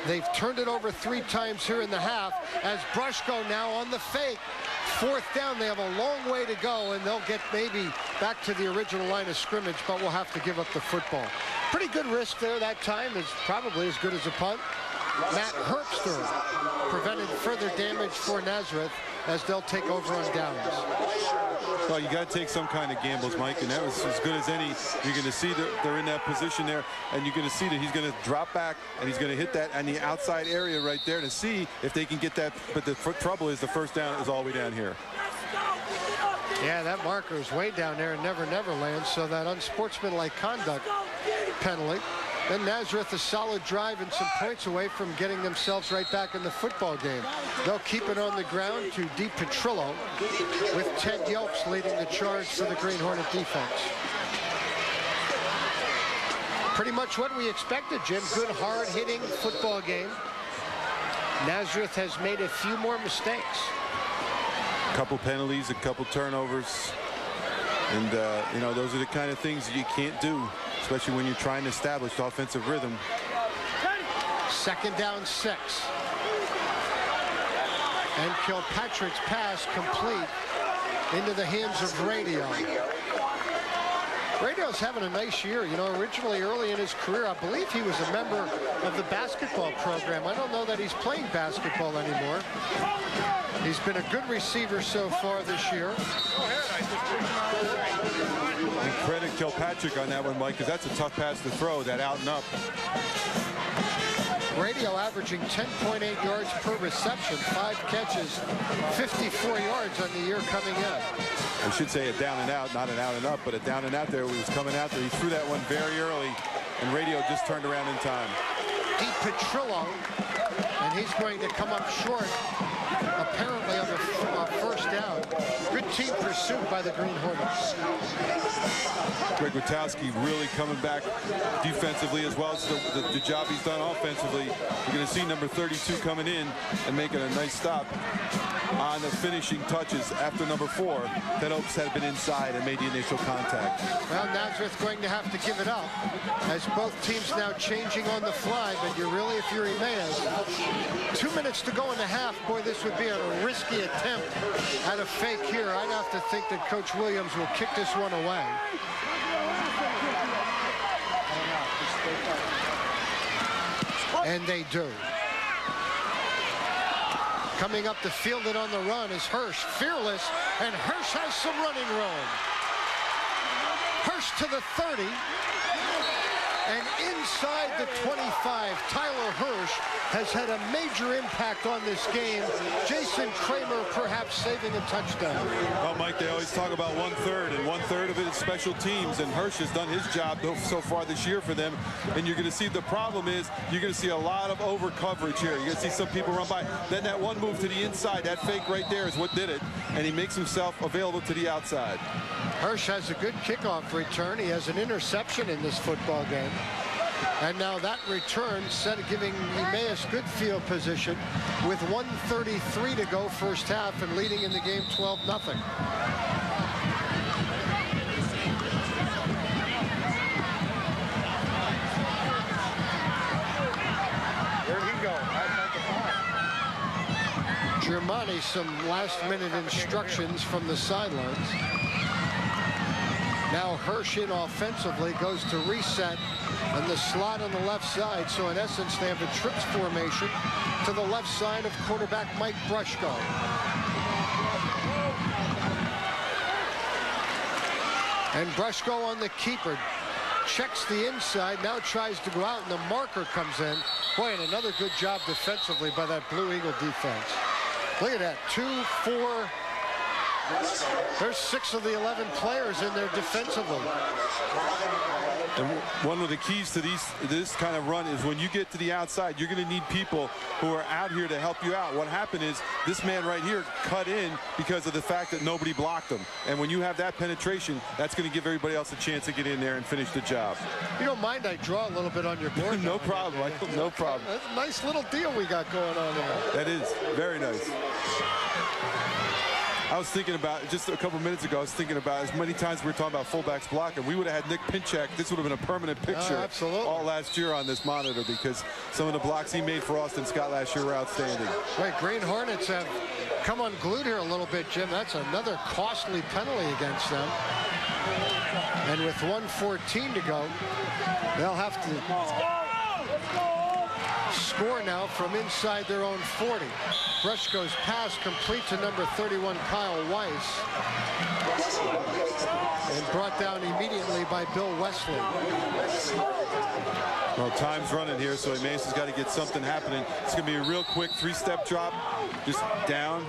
They've turned it over 3 times here in the half, as Bruschko now on the fake. 4th down, they have a long way to go, and they'll get maybe back to the original line of scrimmage, but we'll have to give up the football. Pretty good risk there that time. Is probably as good as a punt. Matt Herbster prevented further damage for Nazareth as they'll take over on downs. Well, you got to take some kind of gambles, Mike, and that was as good as any. You're going to see that they're in that position there, and you're going to see that he's going to drop back, and he's going to hit that on the outside area right there to see if they can get that. But the trouble is the first down is all the way down here. Yeah, that marker is way down there in Never Never Land, so that unsportsmanlike conduct penalty. Then Nazareth a solid drive and some points away from getting themselves right back in the football game. They'll keep it on the ground to Di Petrillo, with Ted Yelps leading the charge for the Green Hornet defense. Pretty much what we expected, Jim. Good, hard-hitting football game. Nazareth has made a few more mistakes. A couple penalties, a couple turnovers, and you know, those are the kind of things that you can't do, especially when you're trying to establish offensive rhythm. 2nd down 6. And Kilpatrick's pass complete into the hands of Radio. Radio's having a nice year. You know, originally early in his career, I believe he was a member of the basketball program. I don't know that he's playing basketball anymore. He's been a good receiver so far this year. And credit Kilpatrick on that one, Mike, because that's a tough pass to throw, that out and up. Radio averaging 10.8 yards per reception, 5 catches, 54 yards on the year coming in. I should say a down and out, not an out and up, but a down and out there. He was coming out there. He threw that one very early, and Radio just turned around in time. Di Petrillo, and he's going to come up short, apparently on the first down. Good team pursuit by the Green Hornets. Greg Witowski really coming back defensively as well as the job he's done offensively. You're going to see number 32 coming in and making a nice stop on the finishing touches after number 4. That Opes had been inside and made the initial contact. Well, Nazareth going to have to give it up as both teams now changing on the fly, but you're really, if you're Emmaus, 2 minutes to go in the half. Boy, this would be a risky attempt at a fake here. I'd have to think that Coach Williams will kick this one away. And they do. Coming up the field and on the run is Hirsch, fearless, and Hirsch has some running room. Hirsch to the 30, and inside the 25, Tyler Hirsch has had a major impact on this game. Jason Kramer perhaps saving a touchdown. Well, Mike, they always talk about 1/3, and 1/3 of it is special teams, and Hirsch has done his job so far this year for them. And you're going to see the problem is you're going to see a lot of over coverage here. You're going to see some people run by. Then that one move to the inside, that fake right there is what did it, and he makes himself available to the outside. Hirsch has a good kickoff return. He has an interception in this football game. And now that return instead of giving Emmaus good field position with 1:33 to go first half and leading in the game 12-0. Where'd he go? Germani, some last-minute instructions from the sidelines. Now Hirsch in offensively, goes to reset and the slot on the left side. So in essence, they have a trips formation to the left side of quarterback Mike Brushko. And Brushko on the keeper. Checks the inside, now tries to go out, and the marker comes in. Boy, and another good job defensively by that Blue Eagle defense. Look at that, 2, 4. There's 6 of the 11 players in there defensively. And one of the keys to this kind of run is when you get to the outside, you're going to need people who are out here to help you out. What happened is this man right here cut in because of the fact that nobody blocked him. And when you have that penetration, that's going to give everybody else a chance to get in there and finish the job. You don't mind I draw a little bit on your board? No problem, Michael. No problem. That's a nice little deal we got going on there. That is very nice. I was thinking about, just a couple minutes ago, I was thinking about as many times we were talking about fullbacks blocking. We would have had Nick Pinchak. This would have been a permanent picture all last year on this monitor because some of the blocks he made for Austin Scott last year were outstanding. Wait, Green Hornets have come unglued here a little bit, Jim. That's another costly penalty against them. And with 1:14 to go, they'll have to score now from inside their own 40. Brushko's pass complete to number 31, Kyle Weiss. And brought down immediately by Bill Wesley. Well, time's running here, so Emmaus has got to get something happening. It's going to be a real quick 3-step drop, just down,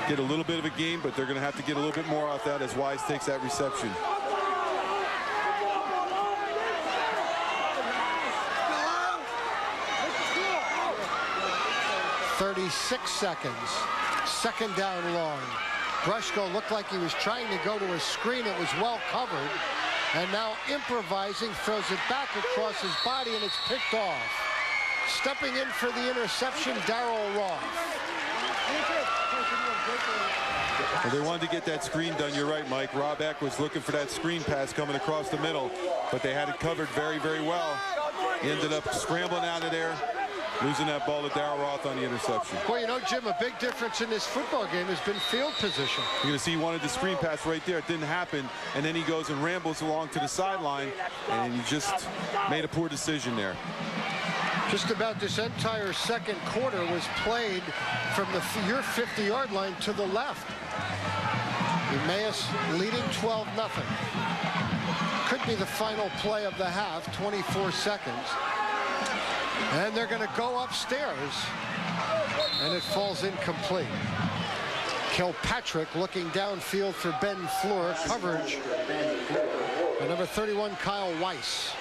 get a little bit of a gain, but they're going to have to get a little bit more off that as Weiss takes that reception. 36 seconds. Second down long. Brushko looked like he was trying to go to a screen. It was well covered. And now improvising, throws it back across his body, and it's picked off. Stepping in for the interception, Darryl Roth. Well, they wanted to get that screen done. You're right, Mike. Rob Eck was looking for that screen pass coming across the middle, but they had it covered very, very well. He ended up scrambling out of there, losing that ball to Darryl Roth on the interception. Well, you know, Jim, a big difference in this football game has been field position. You're going to see he wanted the screen pass right there. It didn't happen, and then he goes and rambles along to the sideline, and he just made a poor decision there. Just about this entire second quarter was played from your 50-yard line to the left. Emmaus leading 12-0. Could be the final play of the half, 24 seconds. And they're going to go upstairs, and it falls incomplete. Kilpatrick looking downfield for Ben Fleur. Coverage. And number 31, Kyle Weiss.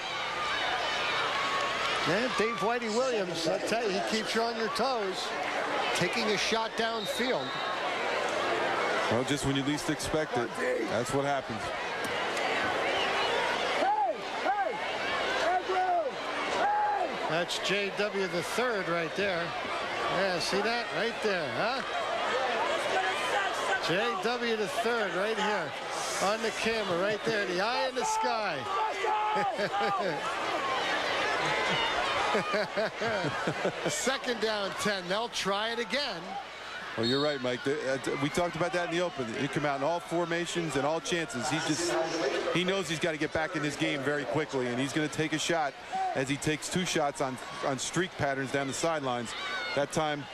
And Dave Whitey Williams, I tell you, he keeps you on your toes. Taking a shot downfield. Well, just when you least expect it, that's what happens. That's J.W. the third right there. Yeah, see that right there, huh? J.W. the third right here on the camera right there, the eye in the sky. Second down 10. They'll try it again. Well, you're right, Mike. We talked about that in the open. You come out in all formations and all chances. He knows he's got to get back in this game very quickly, and he's going to take a shot as he takes 2 shots on streak patterns down the sidelines. That time,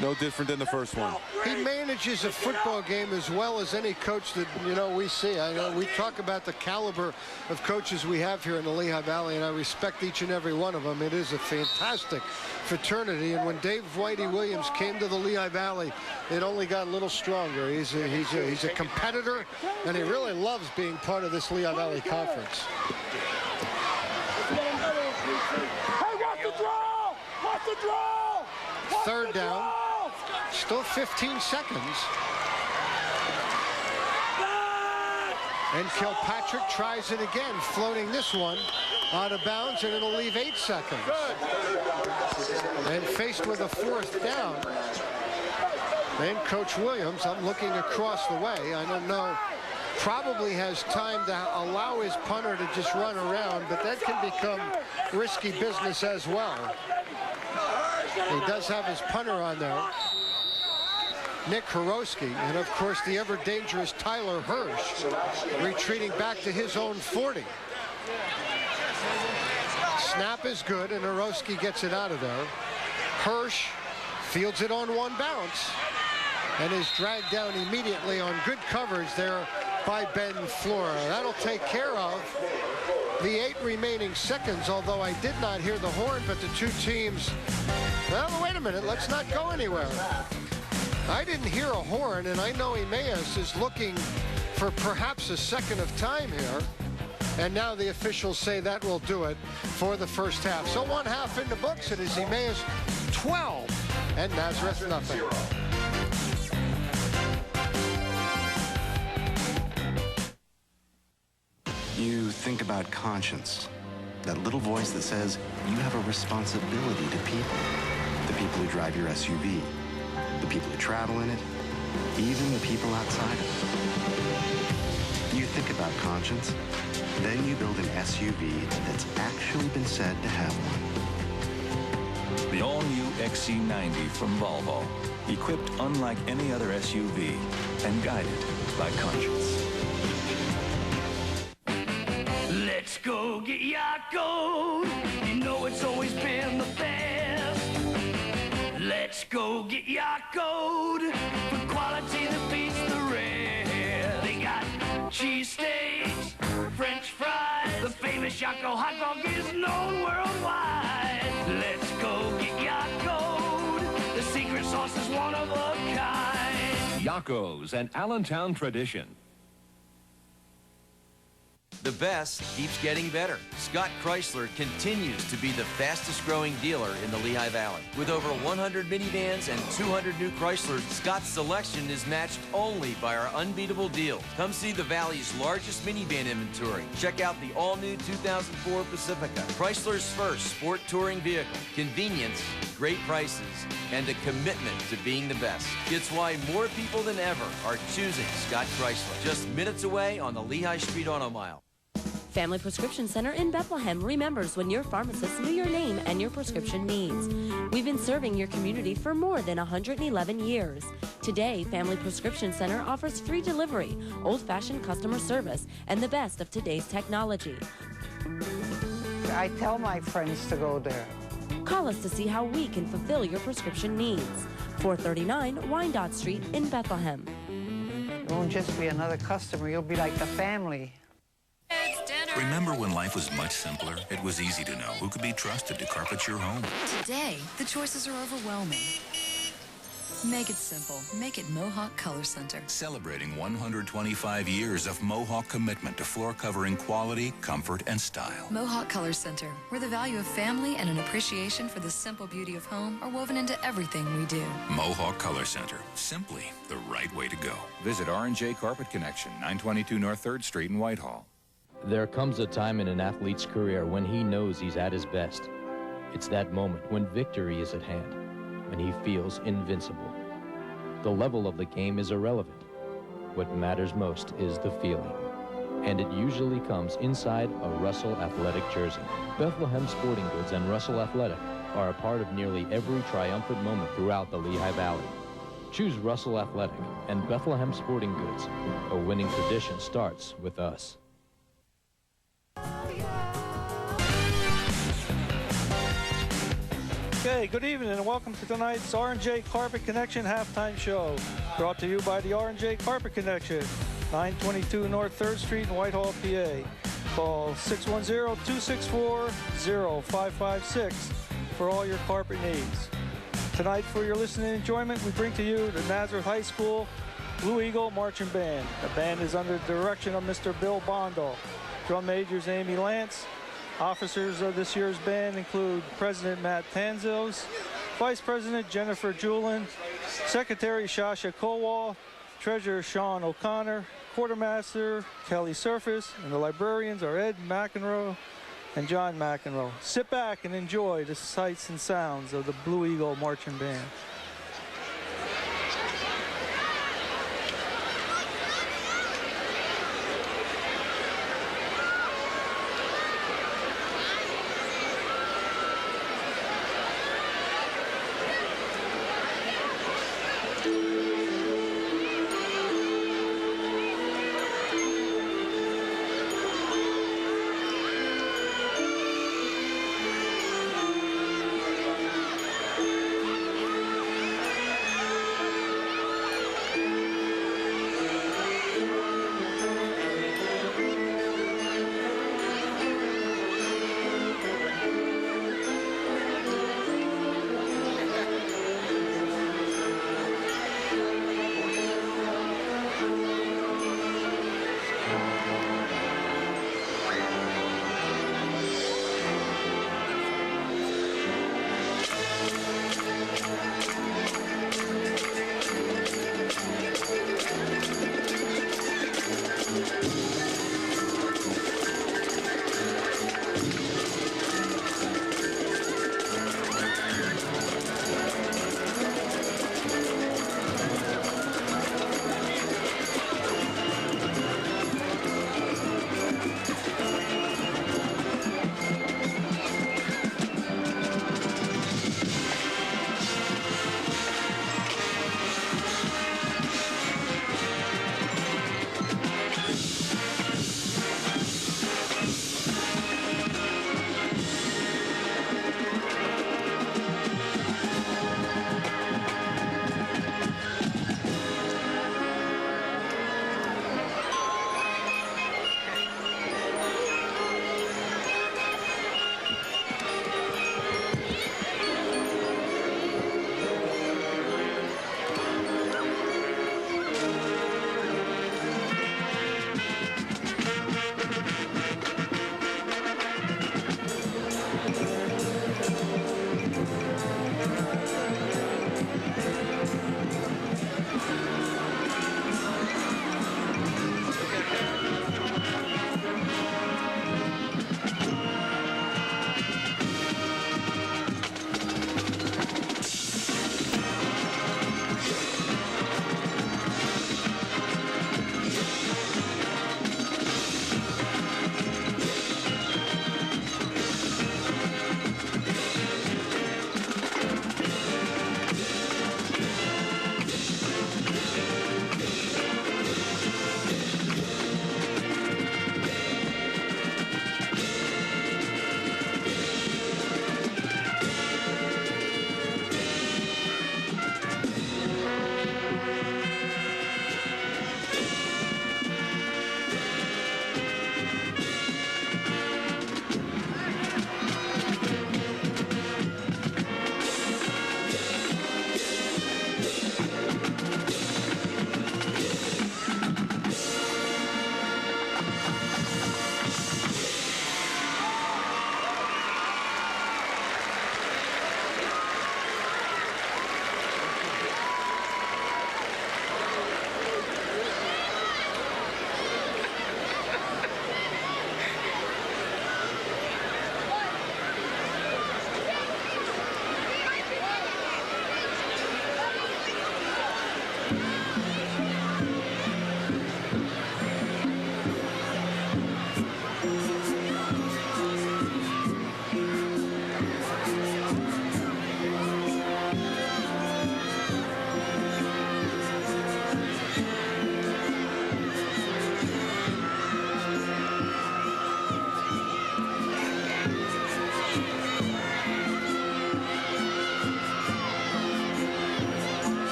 no different than the first one. He manages a football game as well as any coach that, you know, we see. I know we talk about the caliber of coaches we have here in the Lehigh Valley, and I respect each and every one of them. It is a fantastic fraternity, and when Dave Whitey Williams came to the Lehigh Valley, it only got a little stronger. He's a competitor, and he really loves being part of this Lehigh Valley Conference. Third down, still 15 seconds. And Kilpatrick tries it again, floating this one out of bounds, and it'll leave 8 seconds. And faced with a 4th down, then Coach Williams, I'm looking across the way, I don't know, probably has time to allow his punter to just run around, but that can become risky business as well. He does have his punter on there, Nick Horowski, and of course the ever dangerous Tyler Hirsch retreating back to his own 40. Snap is good, and Horowski gets it out of there. Hirsch fields it on 1 bounce and is dragged down immediately on good coverage there by Ben Flora. That'll take care of the 8 remaining seconds, although I did not hear the horn, but the 2 teams, well, wait a minute, let's not go anywhere. I didn't hear a horn, and I know Emmaus is looking for perhaps a second of time here, and now the officials say that will do it for the first half. So 1 half in the books. It is Emmaus 12 and Nazareth nothing. You think about conscience, that little voice that says you have a responsibility to people, the people who drive your SUV, the people who travel in it, even the people outside of it. You think about conscience, then you build an SUV that's actually been said to have one. The all-new XC90 from Volvo, equipped unlike any other SUV and guided by conscience. Let's go get Yakult. You know it's always been the best. Let's go get Yakult for quality that beats the rest. They got cheesesteaks, French fries. The famous Yakult hot dog is known worldwide. Let's go get Yakult. The secret sauce is one of a kind. Yakult's, an Allentown tradition. The best keeps getting better. Scott Chrysler continues to be the fastest growing dealer in the Lehigh Valley. With over 100 minivans and 200 new Chryslers, Scott's selection is matched only by our unbeatable deals. Come see the Valley's largest minivan inventory. Check out the all-new 2004 Pacifica, Chrysler's first sport touring vehicle. Convenience, great prices, and a commitment to being the best. It's why more people than ever are choosing Scott Chrysler. Just minutes away on the Lehigh Street Auto Mile. Family Prescription Center in Bethlehem remembers when your pharmacist knew your name and your prescription needs. We've been serving your community for more than 111 years. Today, Family Prescription Center offers free delivery, old-fashioned customer service, and the best of today's technology. I tell my friends to go there. Call us to see how we can fulfill your prescription needs. 439 Wyandotte Street in Bethlehem. You won't just be another customer, you'll be like the family. Remember when life was much simpler? It was easy to know who could be trusted to carpet your home. Today, the choices are overwhelming. Make it simple. Make it Mohawk Color Center. Celebrating 125 years of Mohawk commitment to floor covering quality, comfort, and style. Mohawk Color Center, where the value of family and an appreciation for the simple beauty of home are woven into everything we do. Mohawk Color Center. Simply the right way to go. Visit R&J Carpet Connection, 922 North 3rd Street in Whitehall. There comes a time in an athlete's career when he knows he's at his best. It's that moment when victory is at hand, when he feels invincible. The level of the game is irrelevant. What matters most is the feeling. And it usually comes inside a Russell Athletic jersey. Bethlehem Sporting Goods and Russell Athletic are a part of nearly every triumphant moment throughout the Lehigh Valley. Choose Russell Athletic and Bethlehem Sporting Goods. A winning tradition starts with us. Okay, good evening and welcome to tonight's R&J Carpet Connection halftime show. Brought to you by the R&J Carpet Connection, 922 North 3rd Street in Whitehall, PA. Call 610-264-0556 for all your carpet needs. Tonight, for your listening enjoyment, we bring to you the Nazareth High School Blue Eagle Marching Band. The band is under the direction of Mr. Bill Bondall. Drum majors Amy Lance. Officers of this year's band include President Matt Tanzos, Vice President Jennifer Julin, Secretary Shasha Kowal, Treasurer Sean O'Connor, Quartermaster Kelly Surface, and the librarians are Ed McEnroe and John McEnroe. Sit back and enjoy the sights and sounds of the Blue Eagle Marching Band.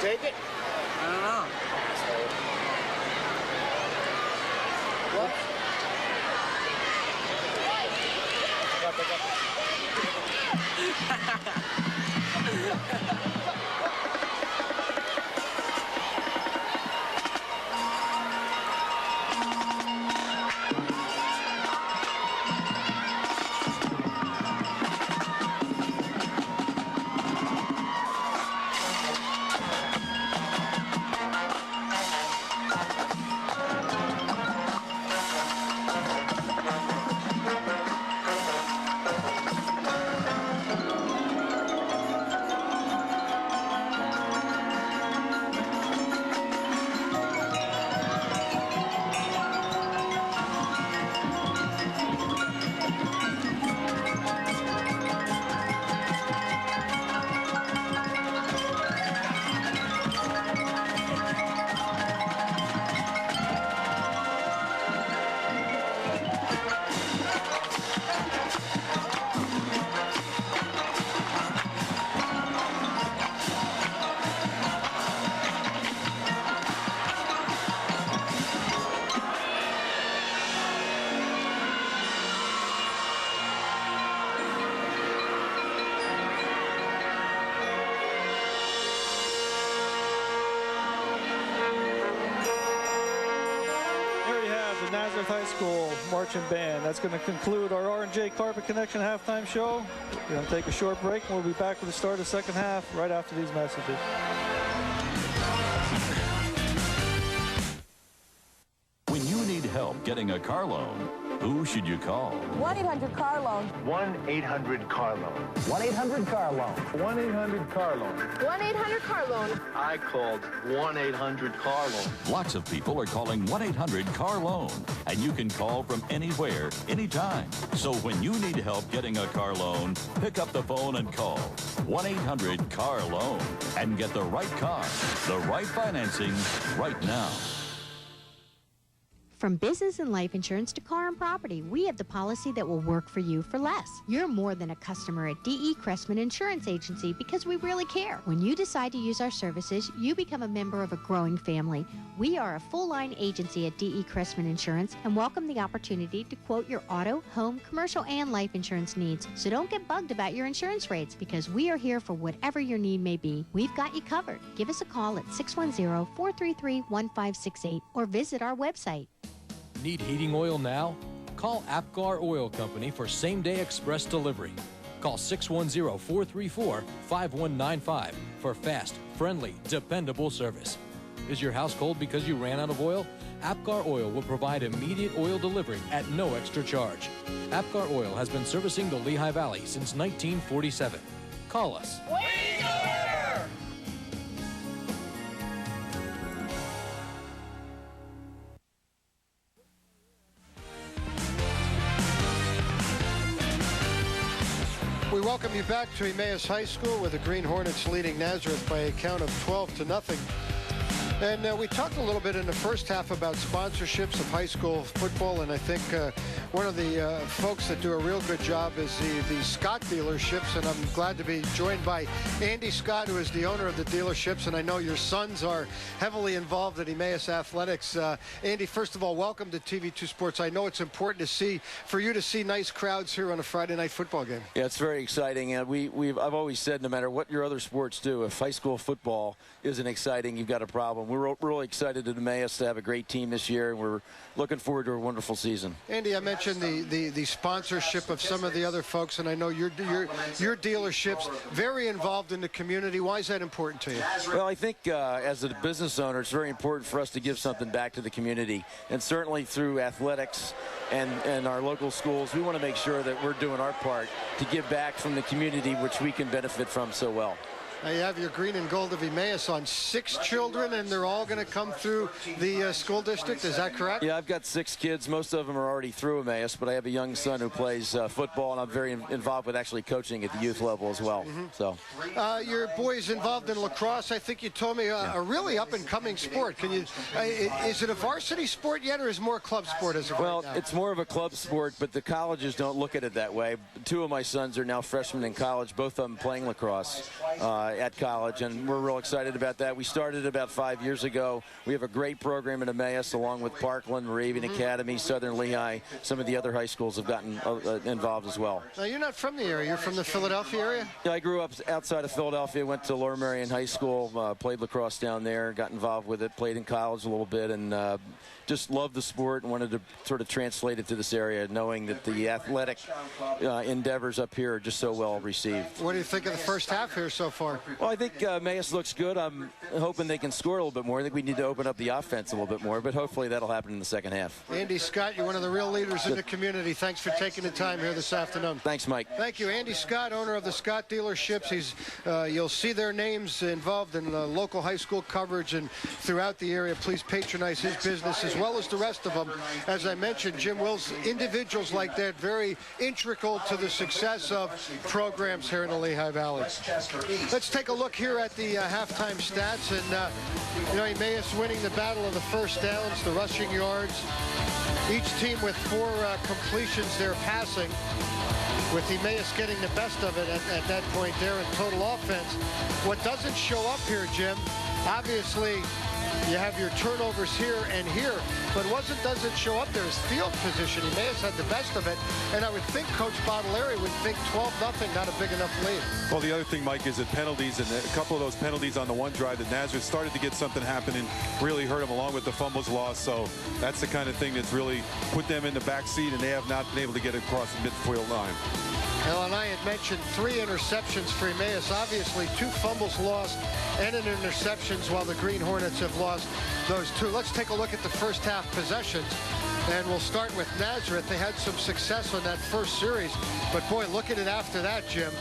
take it? I don't know. What? Nazareth High School Marching Band. That's going to conclude our R&J Carpet Connection halftime show. We're going to take a short break, and we'll be back with the start of the second half right after these messages. When you need help getting a car loan, who should you call? 1-800-CAR-LOAN. 1-800-CAR-LOAN. 1-800-CAR-LOAN. 1-800-CAR-LOAN. 1-800-CAR-LOAN. I called 1-800-CAR-LOAN. Lots of people are calling 1-800-CAR-LOAN, and you can call from anywhere, anytime. So when you need help getting a car loan, pick up the phone and call 1-800-CAR-LOAN and get the right car, the right financing right now. From business and life insurance to car and property, we have the policy that will work for you for less. You're more than a customer at D.E. Cressman Insurance Agency because we really care. When you decide to use our services, you become a member of a growing family. We are a full-line agency at D.E. Cressman Insurance and welcome the opportunity to quote your auto, home, commercial, and life insurance needs. So don't get bugged about your insurance rates because we are here for whatever your need may be. We've got you covered. Give us a call at 610-433-1568 or visit our website. Need heating oil now? Call Apgar Oil Company for same-day express delivery. Call 610-434-5195 for fast, friendly, dependable service. Is your house cold because you ran out of oil? Apgar Oil will provide immediate oil delivery at no extra charge. Apgar Oil has been servicing the Lehigh Valley since 1947. Call us. We welcome you back to Emmaus High School, where the Green Hornets leading Nazareth by a count of 12-0. And we talked a little bit in the first half about sponsorships of high school football, and I think one of the folks that do a real good job is the Scott dealerships, and I'm glad to be joined by Andy Scott, who is the owner of the dealerships, and I know your sons are heavily involved at Emmaus Athletics. Andy, first of all, welcome to TV2 Sports. I know it's important for you to see nice crowds here on a Friday night football game. Yeah, it's very exciting, and I've always said no matter what your other sports do, if high school football isn't exciting, you've got a problem. We're really excited at Emmaus to have a great team this year, and we're looking forward to a wonderful season. Andy, I mentioned the sponsorship of some of the other folks, and I know your dealerships very involved in the community. Why is that important to you? Well, I think as a business owner, it's very important for us to give something back to the community, and certainly through athletics and our local schools, we want to make sure that we're doing our part to give back from the community, which we can benefit from so well. Now you have your green and gold of Emmaus on 6 children, and they're all going to come through the school district. Is that correct? Yeah, I've got 6 kids. Most of them are already through Emmaus, but I have a young son who plays football, and I'm very involved with actually coaching at the youth level as well. Mm-hmm. So, your boy's involved in lacrosse. I think you told me a really up-and-coming sport. Can you? Is it a varsity sport yet, or is it more a club sport as of right now? Well, it's more of a club sport, but the colleges don't look at it that way. 2 of my sons are now freshmen in college, both of them playing lacrosse. at college, and we're real excited about that. We started about 5 years ago. We have a great program in Emmaus, along with Parkland, Moravian Academy, Southern Lehigh. Some of the other high schools have gotten involved as well. Now, you're not from the area. You're from the Philadelphia area? Yeah, I grew up outside of Philadelphia, went to Lower Merion High School, played lacrosse down there, got involved with it, played in college a little bit, and just loved the sport and wanted to sort of translate it to this area, knowing that the athletic endeavors up here are just so well received. What do you think of the first half here so far? Well, I think Emmaus looks good. I'm hoping they can score a little bit more. I think we need to open up the offense a little bit more, but hopefully that'll happen in the second half. Andy Scott, you're one of the real leaders in the community. Thanks for taking the time here this afternoon. Thanks, Mike. Thank you. Andy Scott, owner of the Scott dealerships. You'll see their names involved in local high school coverage and throughout the area. Please patronize his business as well as the rest of them. As I mentioned, Jim Wills, individuals like that, very integral to the success of programs here in the Lehigh Valley. Let's take a look here at the halftime stats. And, Emmaus winning the battle of the first downs, the rushing yards. Each team with 4 completions they're passing, with Emmaus getting the best of it at that point there in total offense. What doesn't show up here, Jim, obviously you have your turnovers here and here, but doesn't show up there is field position. Emmaus had the best of it, and I would think Coach Baudelaire would think 12-0, not a big enough lead. Well, the other thing, Mike, is that penalties, and a couple of those penalties on the one drive that Nazareth started to get something happening, really hurt them, along with the fumbles lost. So that's the kind of thing that's really put them in the back seat, and they have not been able to get across the midfield line. Well, and I had mentioned 3 interceptions for Emmaus. Obviously, 2 fumbles lost and an interceptions, while the Green Hornets have lost those 2. Let's take a look at the first half possessions. And we'll start with Nazareth. They had some success on that first series. But, boy, look at it after that, Jim.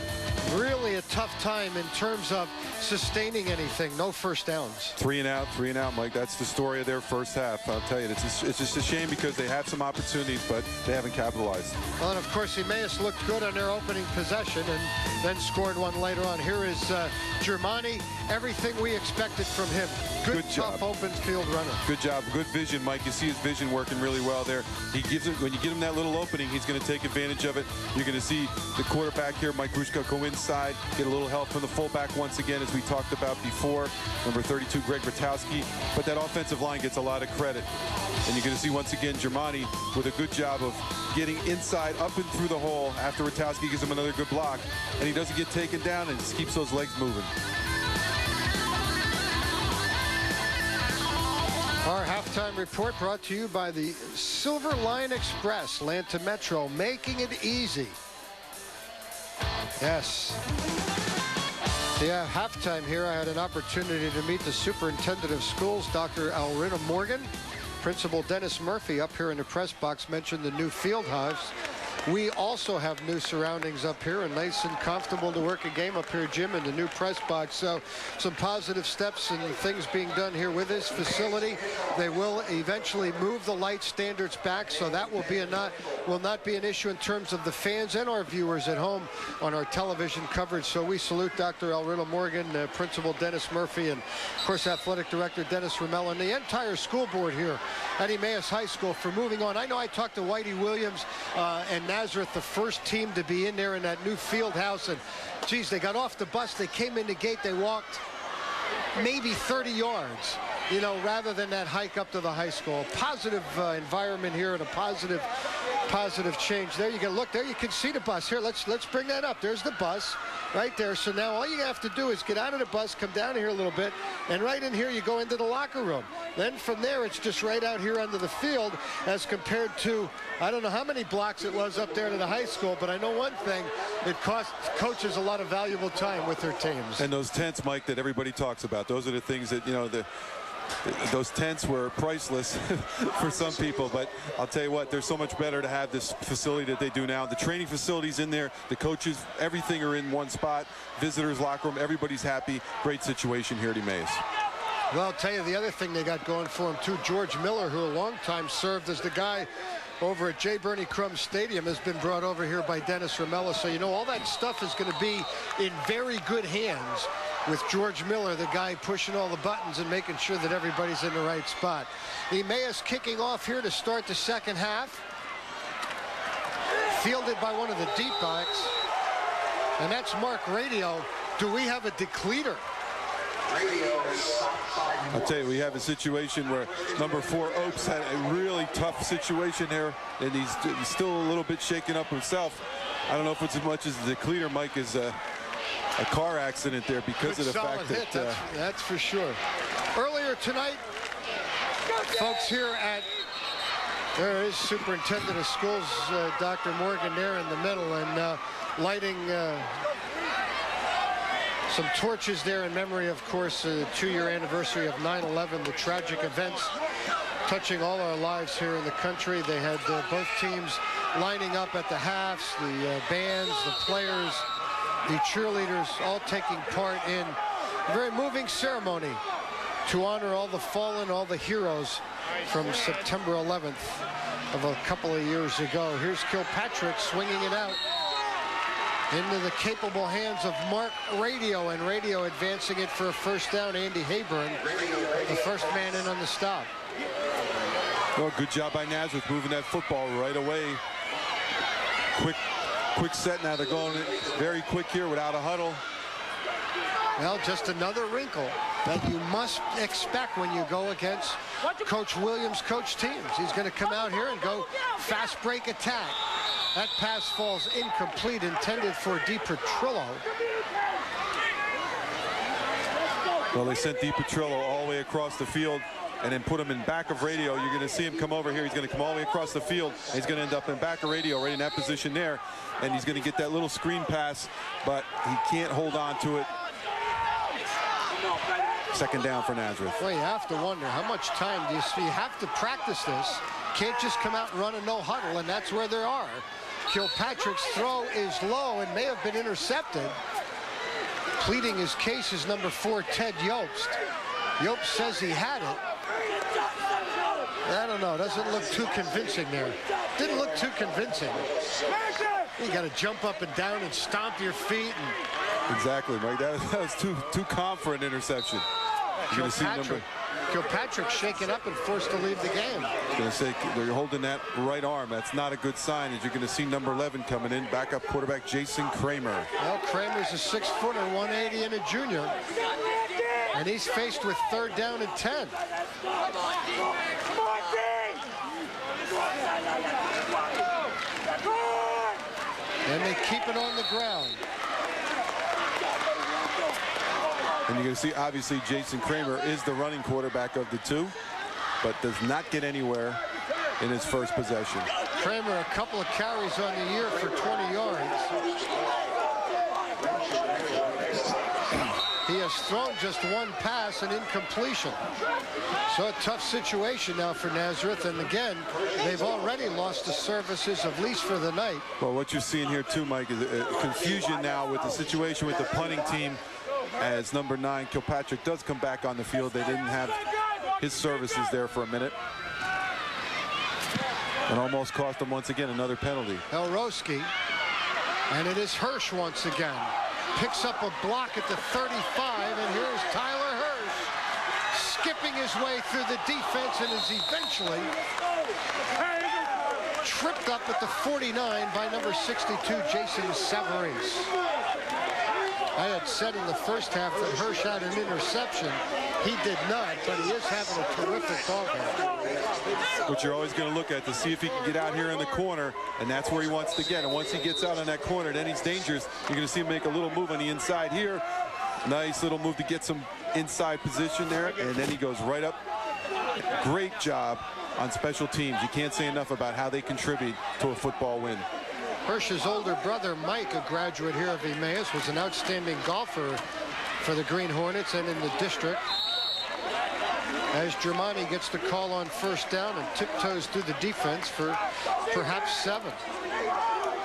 Really a tough time in terms of sustaining anything. No first downs. 3 and out, Mike. That's the story of their first half. I'll tell you, it's just a shame because they had some opportunities, but they haven't capitalized. Well, and of course, Emmaus looked good on their opening possession and then scored one later on. Here is Germani. Everything we expected from him. Good tough open field runner. Good job. Good vision, Mike. You see his vision working really well there. He gives him, when you give him that little opening, he's going to take advantage of it. You're going to see the quarterback here, Mike Grushka, go inside, get a little help from the fullback once again, as we talked about before. Number 32, Greg Ratowski. But that offensive line gets a lot of credit. And you're going to see once again Germani with a good job of getting inside, up and through the hole after Ratowski gives him another good block. And he doesn't get taken down and just keeps those legs moving. Our halftime report brought to you by the Silver Line Express, Lanta Metro, making it easy. Yes. Yeah, halftime here, I had an opportunity to meet the superintendent of schools, Dr. Alrina Morgan. Principal Dennis Murphy up here in the press box mentioned the new field house. We also have new surroundings up here, and nice and comfortable to work a game up here, Jim, in the new press box. So some positive steps and things being done here with this facility. They will eventually move the light standards back, so that will not be an issue in terms of the fans and our viewers at home on our television coverage. So we salute Dr. Alrina Morgan, Principal Dennis Murphy, and of course Athletic Director Dennis Romello, and the entire school board here at Emmaus High School for moving on. I know I talked to Whitey Williams and Nazareth, the first team to be in there in that new field house, and geez, they got off the bus, they came in the gate, they walked maybe 30 yards, you know, rather than that hike up to the high school. Positive environment here and a positive change. There you go. Look, there you can see the bus. Here, let's bring that up. There's the bus right there. So now all you have to do is get out of the bus, come down here a little bit, and right in here you go into the locker room. Then from there it's just right out here under the field, as compared to, I don't know how many blocks it was up there to the high school, but I know one thing, it costs coaches a lot of valuable time with their teams. And those tents, Mike, that everybody talks about, those are the things that, you know, those tents were priceless for some people, but I'll tell you what, they're so much better to have this facility that they do now. The training facilities in there, the coaches, everything are in one spot. Visitors locker room, everybody's happy. Great situation here at Emmaus. Well, I'll tell you the other thing they got going for him too. George Miller, who a long time served as the guy over at J. Bernie Crum Stadium, has been brought over here by Dennis Romello. So, you know, all that stuff is going to be in very good hands with George Miller, the guy pushing all the buttons and making sure that everybody's in the right spot. Emmaus kicking off here to start the second half. Fielded by one of the deep backs. And that's Mark Radio do we have a decleater? I'll tell you, we have a situation where number 4 Oaks had a really tough situation there, and he's still a little bit shaken up himself. I don't know if it's as much as the decleater, Mike, is a car accident there because of the fact that that's for sure. Earlier tonight, folks here at, there is Superintendent of Schools, Dr. Morgan, there in the middle, and lighting some torches there in memory, of course, the 2-year anniversary of 9/11, the tragic events touching all our lives here in the country. They had both teams lining up at the halves, the bands, the players, the cheerleaders, all taking part in a very moving ceremony to honor all the fallen, all the heroes from September 11th of a couple of years ago. Here's Kilpatrick swinging it out into the capable hands of Mark Radio, and Radio advancing it for a first down. Andy Hayburn, the first man in on the stop. Well, good job by Nazareth moving that football right away. Quick set. Now they're going very quick here without a huddle. Well, just another wrinkle that you must expect when you go against Coach Williams' coach teams. He's going to come out here and go fast break attack. That pass falls incomplete, intended for DiPetrillo. Well, they sent DiPetrillo all the way across the field and then put him in back of Radio. You're going to see him come over here. He's going to come all the way across the field. He's going to end up in back of Radio, right in that position there. And he's going to get that little screen pass, but he can't hold on to it. Second down for Nazareth. Well, you have to wonder how much time do you see? You have to practice this. Can't just come out and run a no huddle, and that's where they are. Kilpatrick's throw is low and may have been intercepted. Pleading his case is number 4, Ted Yobst. Yobst says he had it. I don't know. Doesn't look too convincing there. Didn't look too convincing. You got to jump up and down and stomp your feet. Exactly, Mike. That was too calm for an interception. You're going to see number. Kilpatrick shaken up and forced to leave the game. I was going to say, they're holding that right arm. That's not a good sign, as you're going to see number 11 coming in, backup quarterback Jason Kramer. Well, Kramer's a 6-footer, 180 and a junior. And he's faced with 3rd down and 10. And they keep it on the ground. And you're going to see, obviously, Jason Kramer is the running quarterback of the 2, but does not get anywhere in his first possession. Kramer, a couple of carries on the year for 20 yards. He has thrown just 1 pass, an incompletion. So a tough situation now for Nazareth. And again, they've already lost the services, at least for the night. Well, what you're seeing here, too, Mike, is a confusion now with the situation with the punting team. As number 9, Kilpatrick, does come back on the field. They didn't have his services there for a minute. And almost cost them once again another penalty. Elrosky. And it is Hirsch once again. Picks up a block at the 35, and here's Tyler Hirsch skipping his way through the defense and is eventually tripped up at the 49 by number 62, Jason Savarese. I had said in the first half that Hirsch had an interception. He did not, but he is having a terrific ball game. What you're always going to look at to see if he can get out here in the corner, and that's where he wants to get. And once he gets out on that corner, then he's dangerous. You're going to see him make a little move on the inside here. Nice little move to get some inside position there, and then he goes right up. Great job on special teams. You can't say enough about how they contribute to a football win. Hirsch's older brother, Mike, a graduate here of Emmaus, was an outstanding golfer for the Green Hornets and in the district. As Germani gets the call on first down and tiptoes through the defense for perhaps 7.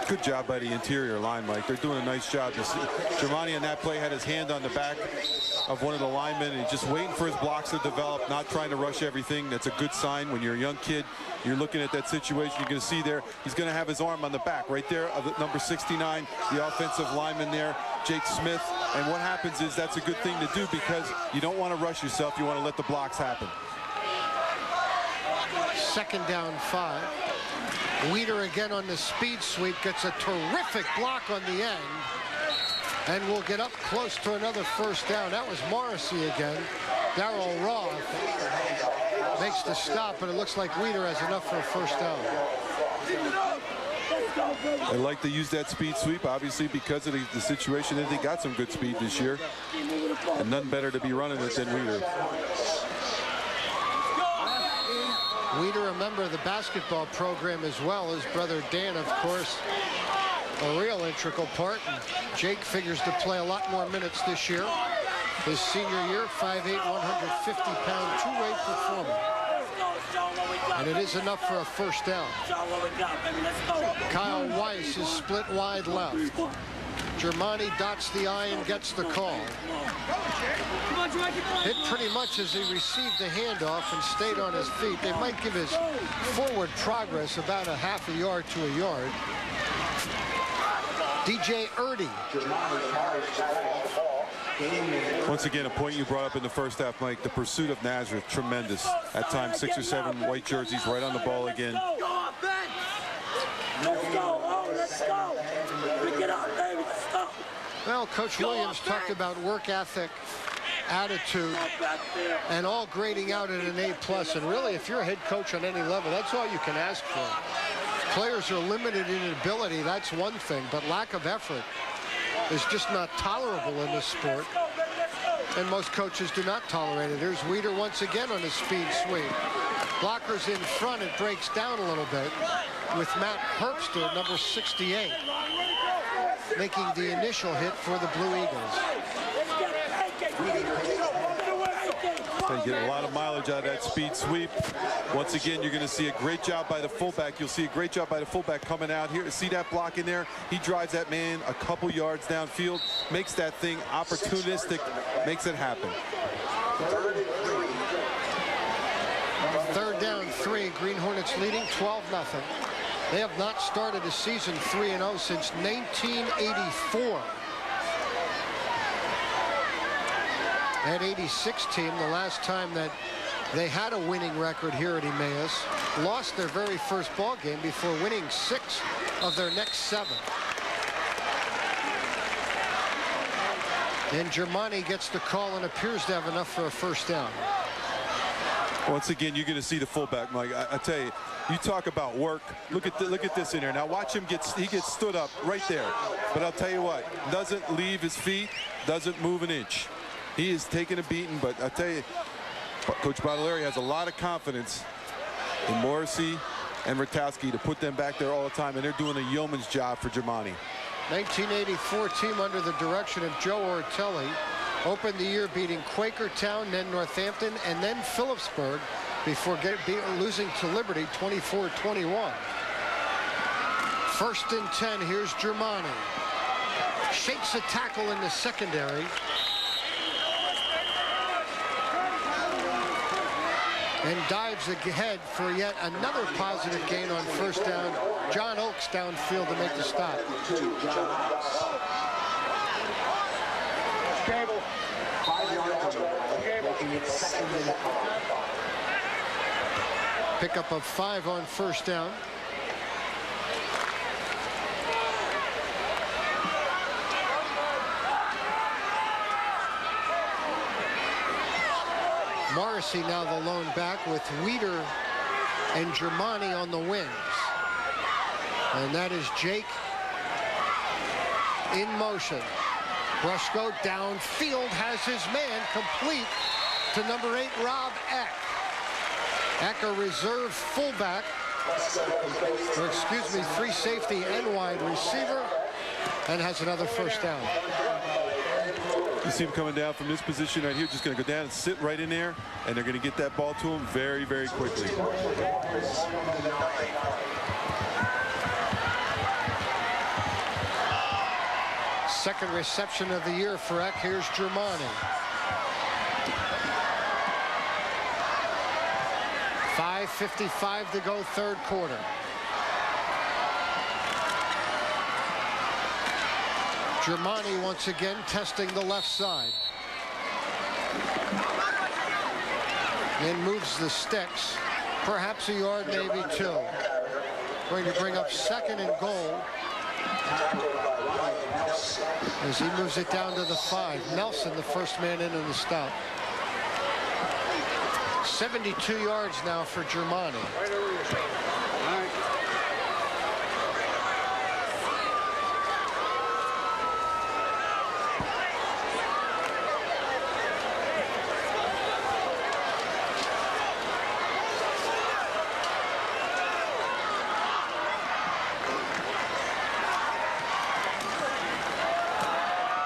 Good job by the interior line, Mike. They're doing a nice job. Germani on that play had his hand on the back of one of the linemen, and he's just waiting for his blocks to develop, not trying to rush everything. That's a good sign when you're a young kid. You're looking at that situation. You're going to see there, he's going to have his arm on the back right there of number 69, the offensive lineman there, Jake Smith. And what happens is that's a good thing to do because you don't want to rush yourself. You want to let the blocks happen. 2nd down 5. Weeder again on the speed sweep, gets a terrific block on the end. And we'll get up close to another first down. That was Morrissey again. Darrell Roth makes the stop, but it looks like Weeder has enough for a first down. They like to use that speed sweep, obviously, because of the situation that they got some good speed this year. And nothing better to be running it than Weeder. Weeder, a member of the basketball program as well. His brother Dan, of course, a real integral part. And Jake figures to play a lot more minutes this year. His senior year, 5'8", 150-pound, two-way performer. And it is enough for a first down. Kyle Weiss is split wide left. Germani dots the I and gets the call. Hit pretty much as he received the handoff and stayed on his feet. They might give his forward progress about a half a yard to a yard. DJ Erdy. Once again, a point you brought up in the first half, Mike, the pursuit of Nazareth, tremendous. At times, 6 or 7 white jerseys right on the ball again. Let's go. Oh, let's go. Pick it up, baby. Let's go. Well, Coach Williams talked about work ethic, attitude, and all grading out at an A+. And really, if you're a head coach on any level, that's all you can ask for. Players are limited in ability, that's one thing, but lack of effort is just not tolerable in this sport. And most coaches do not tolerate it. Here's Weeder once again on his speed sweep. Blockers in front, it breaks down a little bit with Matt Herbster, number 68, making the initial hit for the Blue Eagles. They get a lot of mileage out of that speed sweep. Once again, you're going to see a great job by the fullback. You'll see a great job by the fullback coming out here. See that block in there? He drives that man a couple yards downfield, makes that thing opportunistic, makes it happen. Third down 3, Green Hornets leading 12-0. They have not started a season 3-0 since 1984. That 86 team, the last time that they had a winning record here at Emmaus, lost their very first ball game before winning 6 of their next 7. And Germani gets the call and appears to have enough for a first down. Once again, you're going to see the fullback, Mike. I tell you, you talk about work. Look at this in there. Now watch him he gets stood up right there. But I'll tell you what, doesn't leave his feet, doesn't move an inch. He is taking a beating, but I tell you, Coach Baudelaire has a lot of confidence in Morrissey and Ratowski to put them back there all the time, and they're doing a yeoman's job for Germani. 1984 team under the direction of Joe Ortelli opened the year beating Quakertown, then Northampton, and then Phillipsburg before losing to Liberty 24-21. First and 10, here's Germani. Shakes a tackle in the secondary. And dives ahead for yet another positive gain on first down. John Oakes downfield to make the stop. Pickup of 5 on first down. Morrissey now the lone back with Weeder and Germani on the wings. And that is Jake in motion. Brushko downfield has his man complete to number 8, Rob Eck. Eck, a reserve fullback, or excuse me, free safety and wide receiver, and has another first down. You see him coming down from this position right here, just going to go down and sit right in there, and they're going to get that ball to him very, very quickly. Second reception of the year for Eck. Here's Germani. 5:55 to go, third quarter. Germani once again testing the left side. Then moves the sticks. Perhaps a yard, maybe 2. Going to bring up second and goal. as he moves it down to the 5. Nelson, the first man in the stop. 72 yards now for Germani.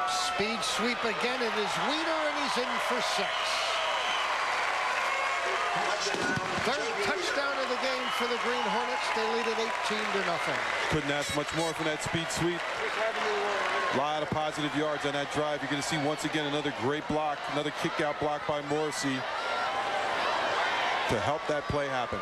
Speed sweep again. It is Weeder, and he's in for 6. Third touchdown of the game for the Green Hornets. They lead it 18-0. Couldn't ask much more from that speed sweep. A lot of positive yards on that drive. You're going to see once again another great block, another kick-out block by Morrissey to help that play happen.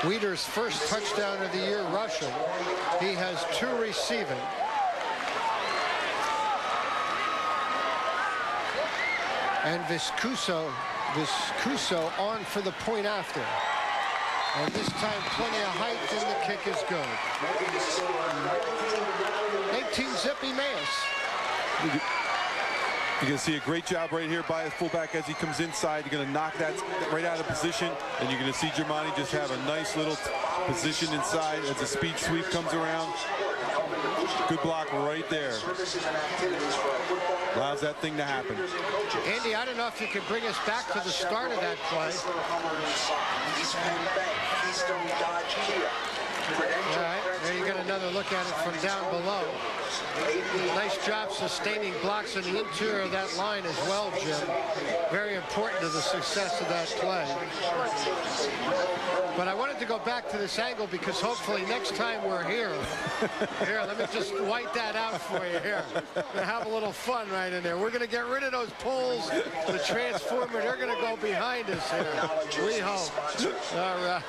Weeder's first touchdown of the year rushing. He has 2 receiving. And Viscuso on for the point after. And this time plenty of height, and the kick is good. 18-zip Emmaus. You're going to see a great job right here by a fullback as he comes inside. You're going to knock that right out of position, and you're going to see Germani just have a nice little position inside as the speed sweep comes around. Good block right there. Allows that thing to happen. Andy, I don't know if you could bring us back to the start of that play. All right, there you get another look at it from down below. Nice job sustaining blocks in the interior of that line as well, Jim. Very important to the success of that play. But I wanted to go back to this angle because hopefully next time we're here, let me just white that out for you here. We'll have a little fun right in there. We're going to get rid of those poles, the transformer. They're going to go behind us here. We hope. All right.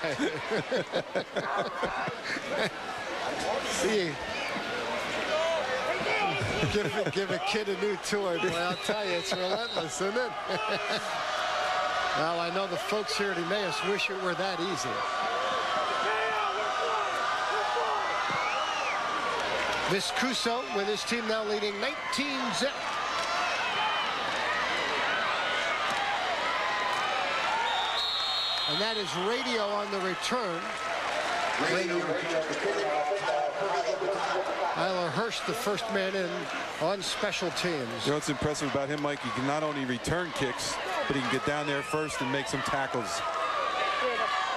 See, give a kid a new toy, boy. I'll tell you, it's relentless, isn't it? Well, I know the folks here at Emmaus wish it were that easy. Viscuso with his team now leading 19-zip. And that is Radio on the return. Tyler Hurst, the first man in on special teams. You know what's impressive about him, Mike? He can not only return kicks, but he can get down there first and make some tackles.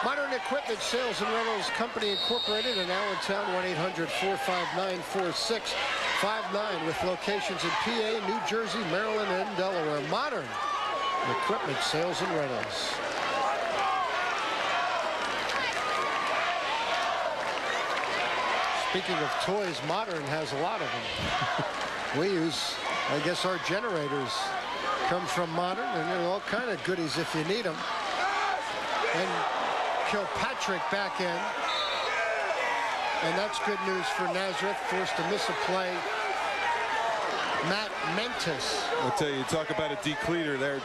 Modern Equipment Sales and Rentals Company Incorporated in Allentown, 1-800-459-4659 with locations in PA, New Jersey, Maryland, and Delaware. Modern Equipment Sales and Rentals. Speaking of toys, Modern has a lot of them. We use, I guess our generators come from Modern, and there are all kind of goodies if you need them. And Kilpatrick back in. And that's good news for Nazareth, forced to miss a play. Matt Mentis. I'll tell you, talk about a decleater there.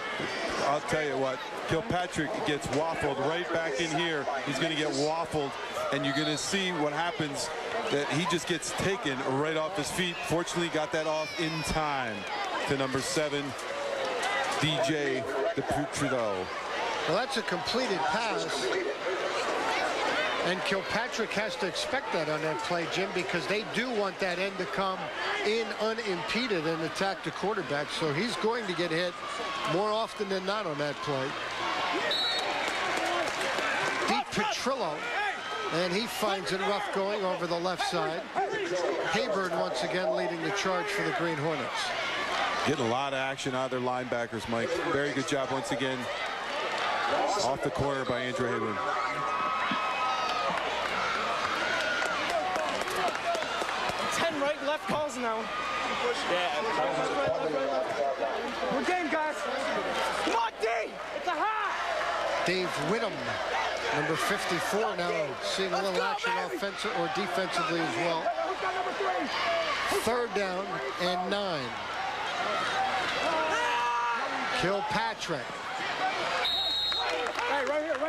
I'll tell you what, Kilpatrick gets waffled right back in here. He's going to get waffled, and you're going to see what happens, that he just gets taken right off his feet. Fortunately, got that off in time to number 7, DJ DePutrido. Well, that's a completed pass. And Kilpatrick has to expect that on that play, Jim, because they do want that end to come in unimpeded and attack the quarterback. So he's going to get hit more often than not on that play. Deep Petrillo, and he finds it rough going over the left side. Hayburn once again leading the charge for the Green Hornets. Getting a lot of action out of their linebackers, Mike. Very good job once again. Off the corner by Andrew Hayburn. Right, left calls now. Yeah. We're game, guys. Come on, D. It's a high. Dave Whittam, number 54, now seeing a little action offensive or defensively as well. Third down and 9. Kilpatrick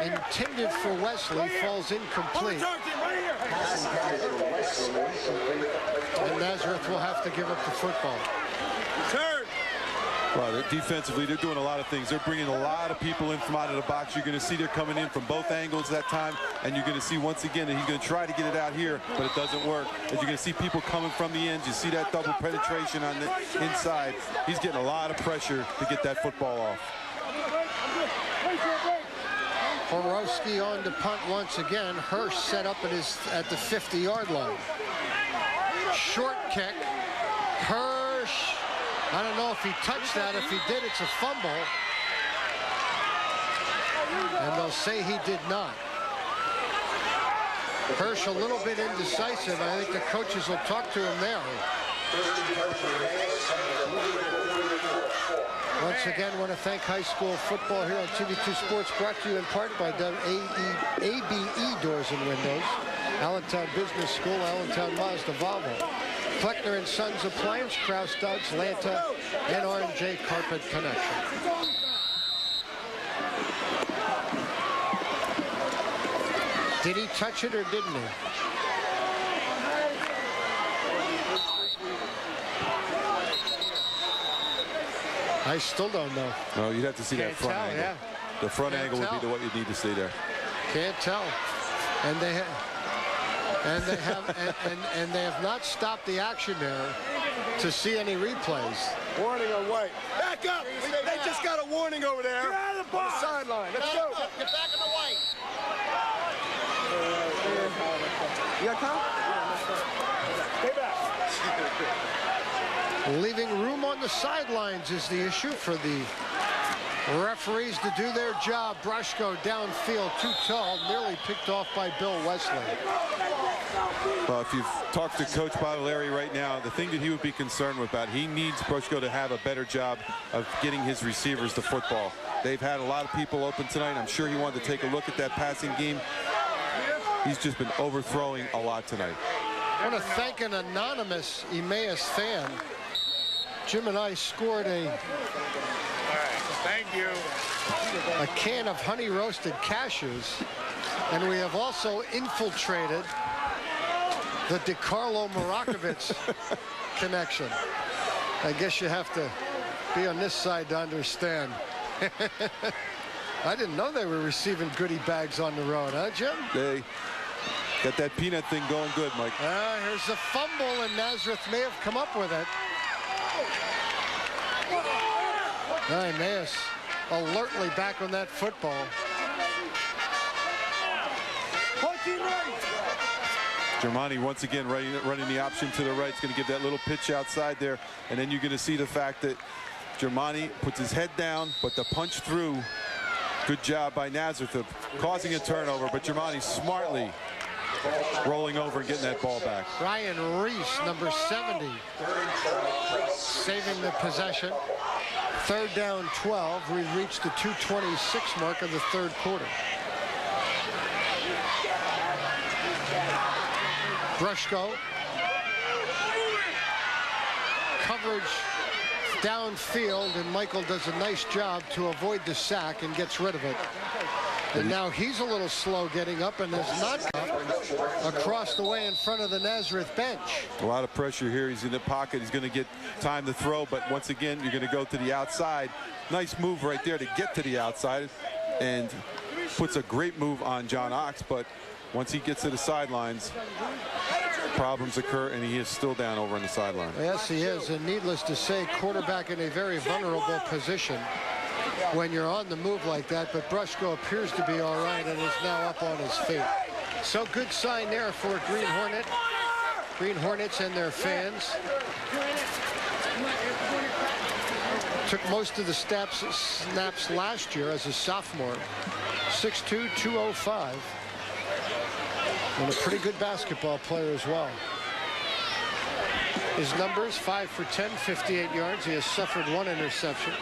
intended for Wesley falls incomplete. And Nazareth will have to give up the football. Well, defensively, they're doing a lot of things. They're bringing a lot of people in from out of the box. You're going to see they're coming in from both angles that time, and you're going to see once again that he's going to try to get it out here, but it doesn't work. As you're going to see people coming from the ends, you see that double penetration on the inside. He's getting a lot of pressure to get that football off. Borowski on to punt once again. Hirsch set up at the 50-yard line. Short kick. Hirsch. I don't know if he touched that. If he did, it's a fumble. And they'll say he did not. Hirsch a little bit indecisive. I think the coaches will talk to him there. Once again, want to thank high school football here on TV2 Sports, brought to you in part by ABE Doors and Windows, Allentown Business School, Allentown Mazda Volvo, Kleckner & Sons Appliance, Kraus Dodge, Lanta, and R&J Carpet Connection. Did he touch it or didn't he? I still don't know. No, you'd have to see that front angle. Yeah. The front angle would be what you need to see there. Can't tell. And they have not stopped the action there to see any replays. Warning on white. Back up! They just got a warning over there. Get out of the box. On the sideline. Let's go. Get back in the white. You got count? Stay back. Leaving room on the sidelines is the issue for the referees to do their job. Brushko downfield, too tall, nearly picked off by Bill Wesley. Well, if you've talked to Coach Baudelaire right now, the thing that he would be concerned about, he needs Brushko to have a better job of getting his receivers the football. They've had a lot of people open tonight. I'm sure he wanted to take a look at that passing game. He's just been overthrowing a lot tonight. I want to thank an anonymous Emmaus fan. Jim and I scored Thank you. a can of honey roasted cashews, and we have also infiltrated the DeCarlo Morakovitz connection. I guess you have to be on this side to understand. I didn't know they were receiving goodie bags on the road, huh, Jim? They got that peanut thing going good, Mike. Here's a fumble, and Nazareth may have come up with it. Emmaus alertly back on that football. Germani once again running the option to the right. It's going to give that little pitch outside there. And then you're going to see the fact that Germani puts his head down, but the punch through. Good job by Nazareth of causing a turnover, but Germani smartly rolling over and getting that ball back. Ryan Reese, number 70, saving the possession. 3rd down 12. We've reached the 2:26 mark of the 3rd quarter. Brushko. Coverage downfield, and Michael does a nice job to avoid the sack and gets rid of it. And now he's a little slow getting up, and there's not across the way in front of the Nazareth bench. A lot of pressure here. He's in the pocket. He's going to get time to throw, but once again, you're going to go to the outside. Nice move right there to get to the outside, and puts a great move on John Ox, but once he gets to the sidelines, problems occur, and he is still down over on the sideline. Yes, he is, and needless to say, quarterback in a very vulnerable position when you're on the move like that, but Brushko appears to be all right and is now up on his feet. So good sign there for Green Hornets and their fans. Took most of the snaps last year as a sophomore. 6'2", 205. And a pretty good basketball player as well. His numbers, 5 for 10, 58 yards. He has suffered 1 interception.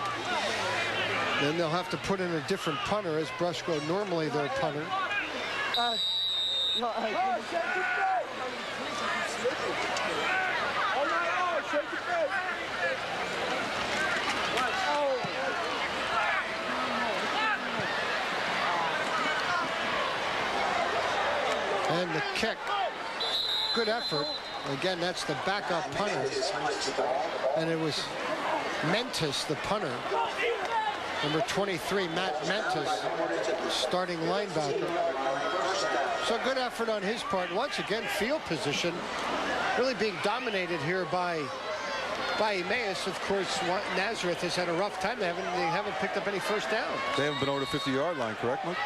Then they'll have to put in a different punter, as Brushko normally their punter. Quick kick. Good effort. Again, that's the backup punter. And it was Mentis, the punter. Number 23, Matt Mentis, starting linebacker. So good effort on his part. Once again, field position really being dominated here by Emmaus. Of course, Nazareth has had a rough time. They haven't picked up any first down. They haven't been over the 50-yard line, correct, Mike?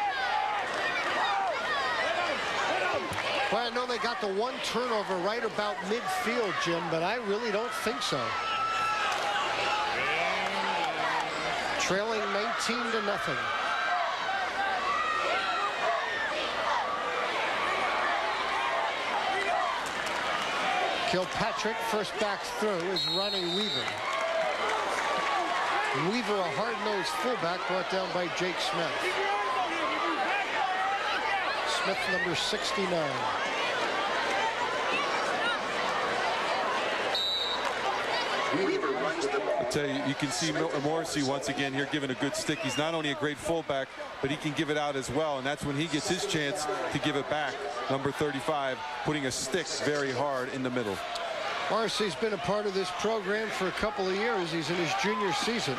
Well, I know they got the one turnover right about midfield, Jim, but I really don't think so. Trailing 19-0. Kilpatrick, first back through, is Ronnie Weaver. Weaver, a hard-nosed fullback, brought down by Jake Smith. Smith, number 69. I'll tell you, you can see Morrissey once again here giving a good stick. He's not only a great fullback, but he can give it out as well, and that's when he gets his chance to give it back. Number 35, putting a stick very hard in the middle. Morrissey's been a part of this program for a couple of years. He's in his junior season.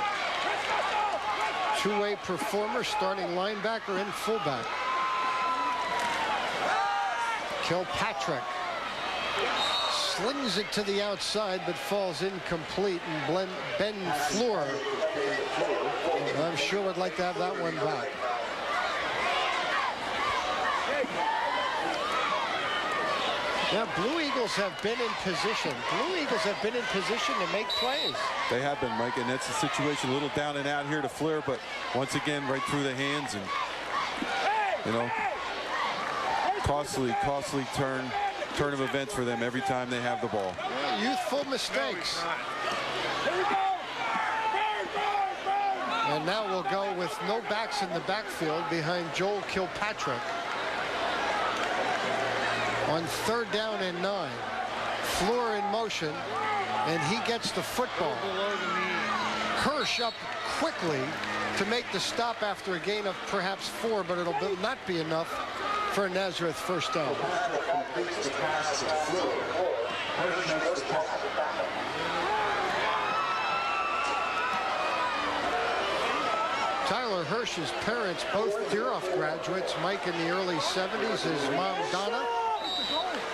Two-way performer, starting linebacker and fullback. Kilpatrick slings it to the outside, but falls incomplete, and Ben Fleur, I'm sure, would like to have that one back. Now, Blue Eagles have been in position. Blue Eagles have been in position to make plays. They have been, Mike, and that's the situation. A little down and out here to Fleur, but once again, right through the hands, and, you know, costly turn of events for them every time they have the ball. Youthful mistakes. And now we'll go with no backs in the backfield behind Joel Kilpatrick. On 3rd down and 9. Fleur in motion, and he gets the football. Hirsch up quickly to make the stop after a gain of perhaps 4, but it'll not be enough for a Nazareth first down. Tyler Hirsch's parents, both Deeroff graduates. Mike in the early 70s, his mom Donna,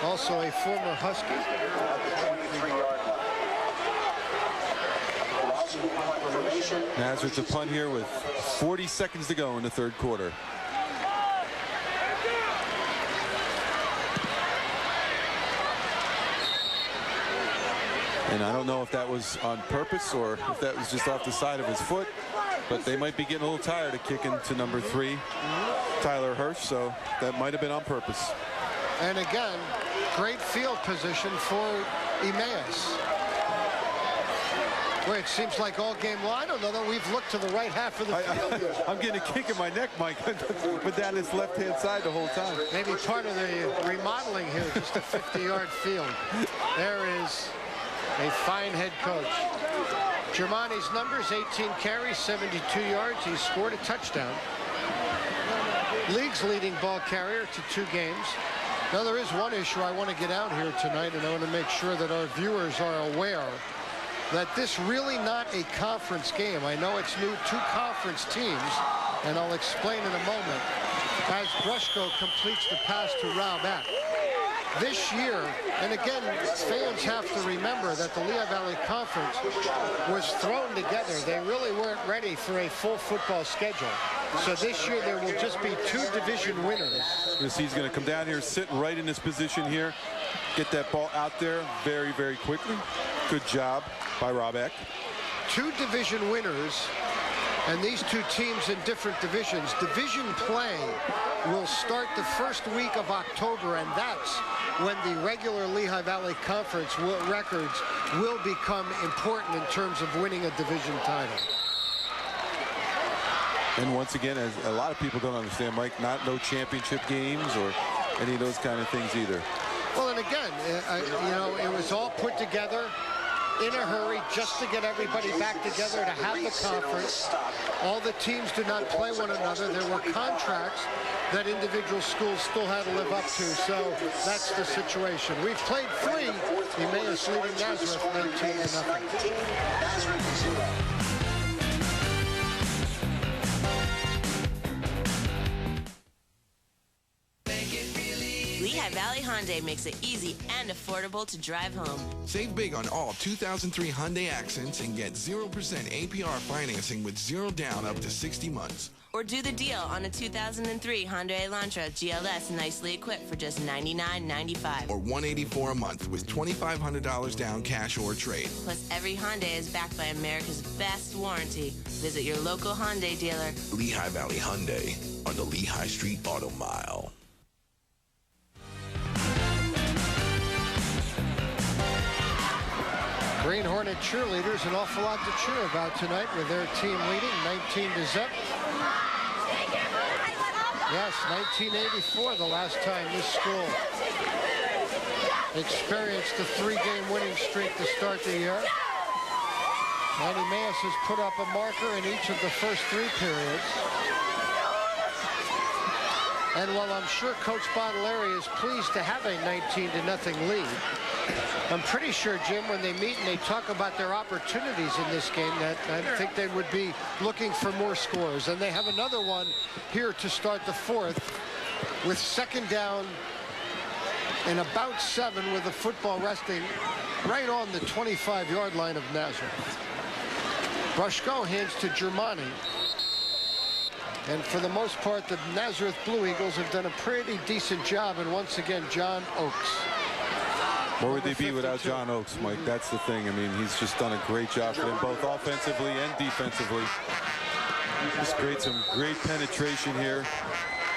also a former Husky. Nazareth a punt here with 40 seconds to go in the 3rd quarter. And I don't know if that was on purpose or if that was just off the side of his foot, but they might be getting a little tired of kicking to number 3, Tyler Hirsch, so that might have been on purpose. And again, great field position for Emmaus. Well, it seems like all game long. I don't know that we've looked to the right half of the field. I'm getting a kick in my neck, Mike, but down his left-hand side the whole time. Maybe part of the remodeling here, just a 50-yard field. There is a fine head coach. Germani's numbers, 18 carries, 72 yards. He's scored a touchdown. League's leading ball carrier to 2 games. Now, there is one issue I want to get out here tonight, and I want to make sure that our viewers are aware that this really not a conference game. I know it's new 2 conference teams, and I'll explain in a moment, as Brushko completes the pass to Raubach. This year, and again, fans have to remember that the Lehigh Valley Conference was thrown together. They really weren't ready for a full football schedule. So this year there will just be 2 division winners. He's going to come down here, sit right in this position here, get that ball out there very, very quickly. Good job by Raubach. 2 division winners, and these 2 teams in different divisions. Division play will start the first week of October, and that's when the regular Lehigh Valley Conference records will become important in terms of winning a division title. And once again, as a lot of people don't understand, Mike, no championship games or any of those kind of things either. Well, and again, you know, it was all put together in a hurry just to get everybody back together to have the conference. All the teams did not play one another. There were contracts that individual schools still had to live up to, so that's the situation. We've played 3. Emmaus leading Nazareth 19-0. Lehigh Valley Hyundai makes it easy and affordable to drive home. Save big on all 2003 Hyundai Accents and get 0% APR financing with 0 down up to 60 months. Or do the deal on a 2003 Hyundai Elantra GLS nicely equipped for just $99.95. Or $184 a month with $2,500 down cash or trade. Plus, every Hyundai is backed by America's best warranty. Visit your local Hyundai dealer. Lehigh Valley Hyundai on the Lehigh Street Auto Mile. Green Hornet cheerleaders, an awful lot to cheer about tonight with their team leading 19-0. Yes, 1984, the last time this school experienced a 3-game winning streak to start the year. And Emmaus has put up a marker in each of the first 3 periods. And while I'm sure Coach Baudelaire is pleased to have a 19-0 lead, I'm pretty sure, Jim, when they meet and they talk about their opportunities in this game, that I think they would be looking for more scores. And they have another one here to start the 4th with 2nd down and about 7 with the football resting right on the 25-yard line of Nazareth. Brushko hands to Germani. And for the most part, the Nazareth Blue Eagles have done a pretty decent job. And once again, John Oakes. Where would they be without John Oakes, Mike? That's the thing. I mean, he's just done a great job for them, both offensively and defensively. Just creates some great penetration here.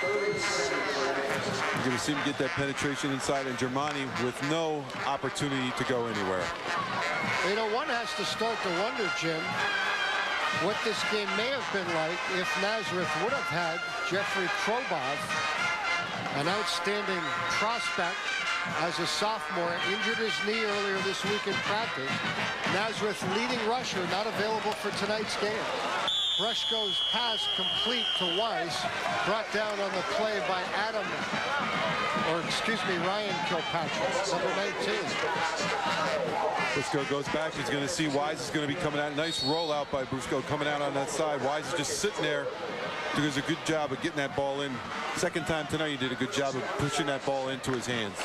You're going to see him get that penetration inside, and Germani with no opportunity to go anywhere. You know, one has to start to wonder, Jim, what this game may have been like if Nazareth would have had Jeffrey Krobov, an outstanding prospect as a sophomore, injured his knee earlier this week in practice. Nazareth leading rusher not available for tonight's game. Brushko's pass complete to Weiss, brought down on the play by Ryan Kilpatrick, number 19. Brushko goes back. He's going to see Wise is going to be coming out. Nice rollout by Brushko coming out on that side. Wise is just sitting there. Does a good job of getting that ball in. Second time tonight, he did a good job of pushing that ball into his hands.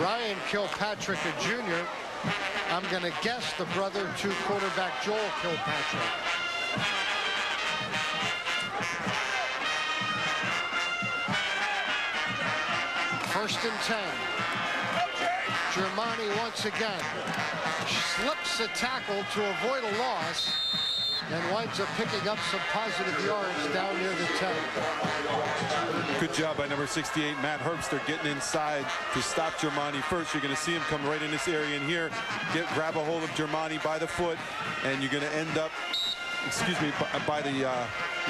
Ryan Kilpatrick, a junior. I'm going to guess the brother to quarterback Joel Kilpatrick. First and 10. Germani once again slips a tackle to avoid a loss and winds up picking up some positive yards down near the 10. Good job by number 68, Matt Herbster, getting inside to stop Germani first. You're going to see him come right in this area in here, grab a hold of Germani by the foot, and you're going to end up, by the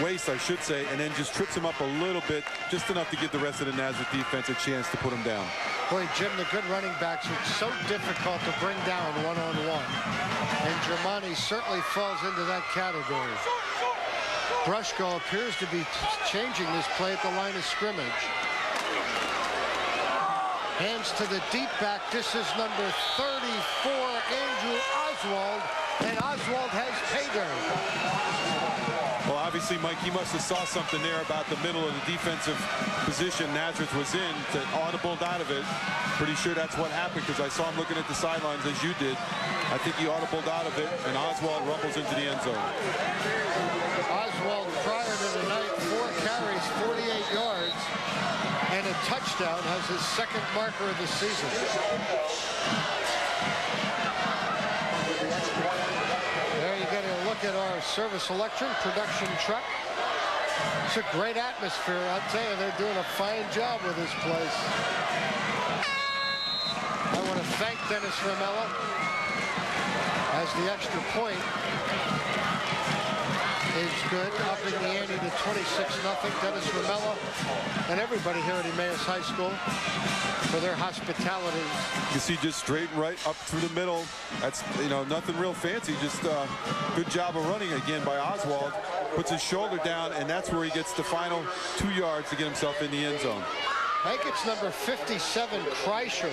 waist, I should say, and then just trips him up a little bit, just enough to give the rest of the Nazareth defense a chance to put him down. Boy, Jim, the good running backs are so difficult to bring down one-on-one. And Germani certainly falls into that category. Brushko appears to be changing this play at the line of scrimmage. Hands to the deep back. This is number 34, Andrew Oswald. And Oswald has pay dirt. Well, obviously, Mike, he must have saw something there about the middle of the defensive position Nazareth was in, to audibled out of it. Pretty sure that's what happened, because I saw him looking at the sidelines as you did. I think he audibled out of it, and Oswald rumbles into the end zone. Oswald, prior to the night, 4 carries, 48 yards, and a touchdown, has his second marker of the season. There you get a look at our Service Electric production truck. It's a great atmosphere. I'll tell you, they're doing a fine job with this place. I want to thank Dennis Ramella as the extra point is good, upping the ante to 26-0. Dennis Ramella and everybody here at Emmaus High School for their hospitality. You see just straight right up through the middle. That's, you know, nothing real fancy. Just good job of running again by Oswald. Puts his shoulder down, and that's where he gets the final 2 yards to get himself in the end zone. I think it's number 57, Kreischer,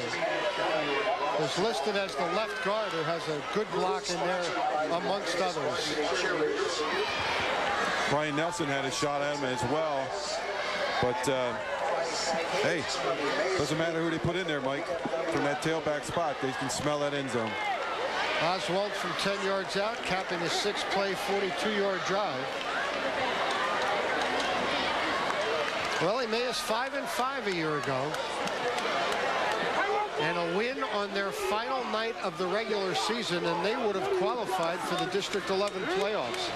is listed as the left guard, who has a good block in there amongst others. Brian Nelson had a shot at him as well. But, hey, doesn't matter who they put in there, Mike. From that tailback spot, they can smell that end zone. Oswald from 10 yards out, capping a 6-play, 42-yard drive. Well, Emmaus 5-5 a year ago. And a win on their final night of the regular season, and they would have qualified for the District 11 playoffs.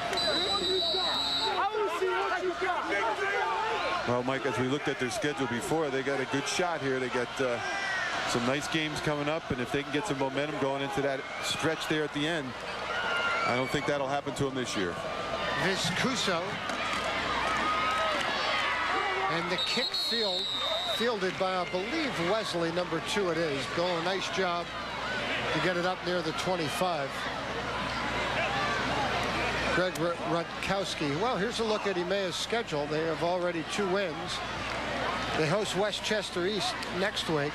Well, Mike, as we looked at their schedule before, they got a good shot here. They got some nice games coming up, and if they can get some momentum going into that stretch there at the end, I don't think that'll happen to them this year. Viscuso. And the kick fielded by, I believe, Wesley, number 2 it is. Bill, a nice job to get it up near the 25. Greg Rutkowski. Well, here's a look at Emmaus' schedule. They have already 2 wins. They host Westchester East next week,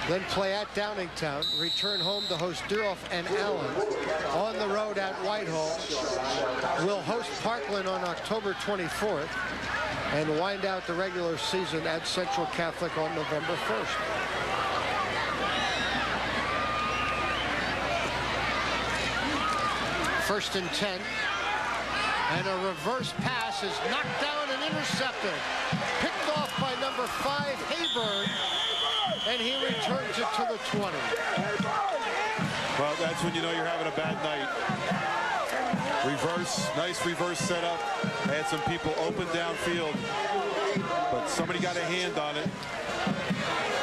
then play at Downingtown, return home to host Deerhoff and Allen, on the road at Whitehall. We'll host Parkland on October 24th, and wind out the regular season at Central Catholic on November 1st. First and 10. And a reverse pass is knocked down and intercepted. Picked off by number 5, Hayburn. And he returns it to the 20. Well, that's when you know you're having a bad night. Reverse, nice reverse setup. Had some people open downfield, but somebody got a hand on it.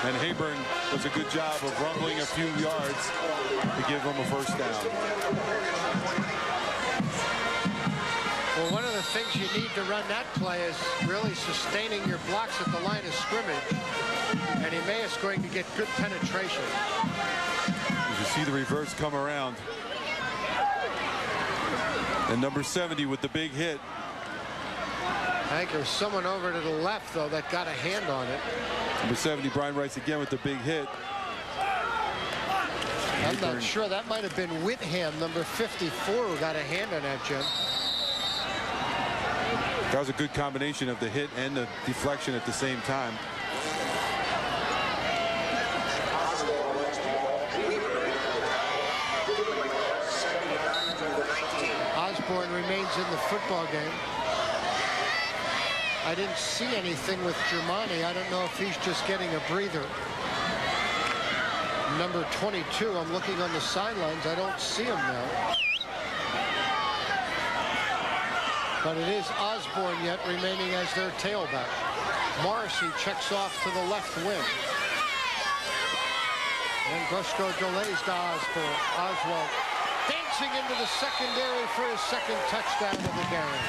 And Hayburn does a good job of rumbling a few yards to give them a first down. Well, one of the things you need to run that play is really sustaining your blocks at the line of scrimmage. And Emmaus is going to get good penetration. As you see the reverse come around. And number 70 with the big hit. I think there's someone over to the left, though, that got a hand on it. Number 70, Brian Rice again with the big hit. I'm not sure. That might have been Whitham, number 54, who got a hand on that, Jim. That was a good combination of the hit and the deflection at the same time. Osborne remains in the football game. I didn't see anything with Germani. I don't know if he's just getting a breather. Number 22, I'm looking on the sidelines. I don't see him now. But it is Osborne yet remaining as their tailback. Morrissey checks off to the left wing. And Grushko delays to Osborne. Oswald dancing into the secondary for his second touchdown of the game.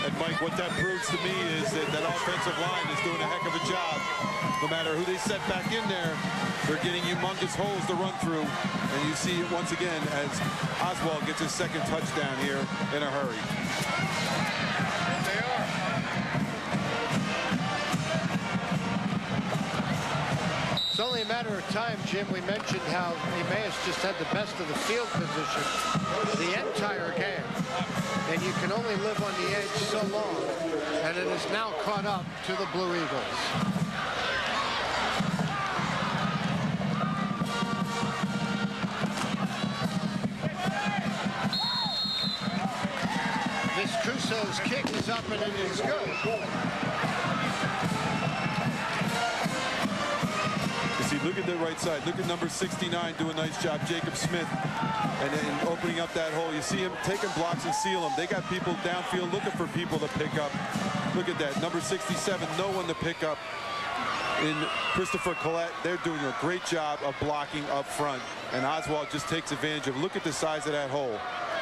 And Mike, what that proves to me is that that offensive line is doing a heck of a job. No matter who they set back in there, they're getting humongous holes to run through. And you see it once again as Oswald gets his second touchdown here in a hurry. They are. It's only a matter of time, Jim. We mentioned how Emmaus just had the best of the field position the entire game. And you can only live on the edge so long. And it is now caught up to the Blue Eagles. Viscuso's kick is up and it is good. You see, look at the right side. Look at number 69 do a nice job, Jacob Smith. And opening up that hole. You see him taking blocks and seal them. They got people downfield looking for people to pick up. Look at that. Number 67, no one to pick up. In Christopher Collette, they're doing a great job of blocking up front. And Oswald just takes advantage of, look at the size of that hole.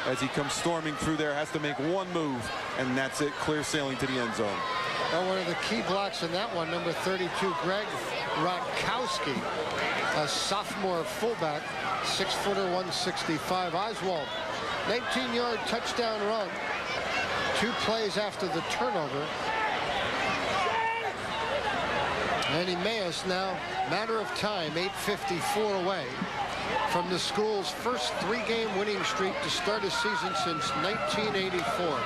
as he comes storming through there, has to make one move, and that's it, clear sailing to the end zone. Now, one of the key blocks in that one, number 32, Greg Rotkowski, a sophomore fullback, 6-footer, 165. Oswald, 19-yard touchdown run. 2 plays after the turnover. And Emmaus now, matter of time, 8:54 away from the school's first 3-game winning streak to start a season since 1984.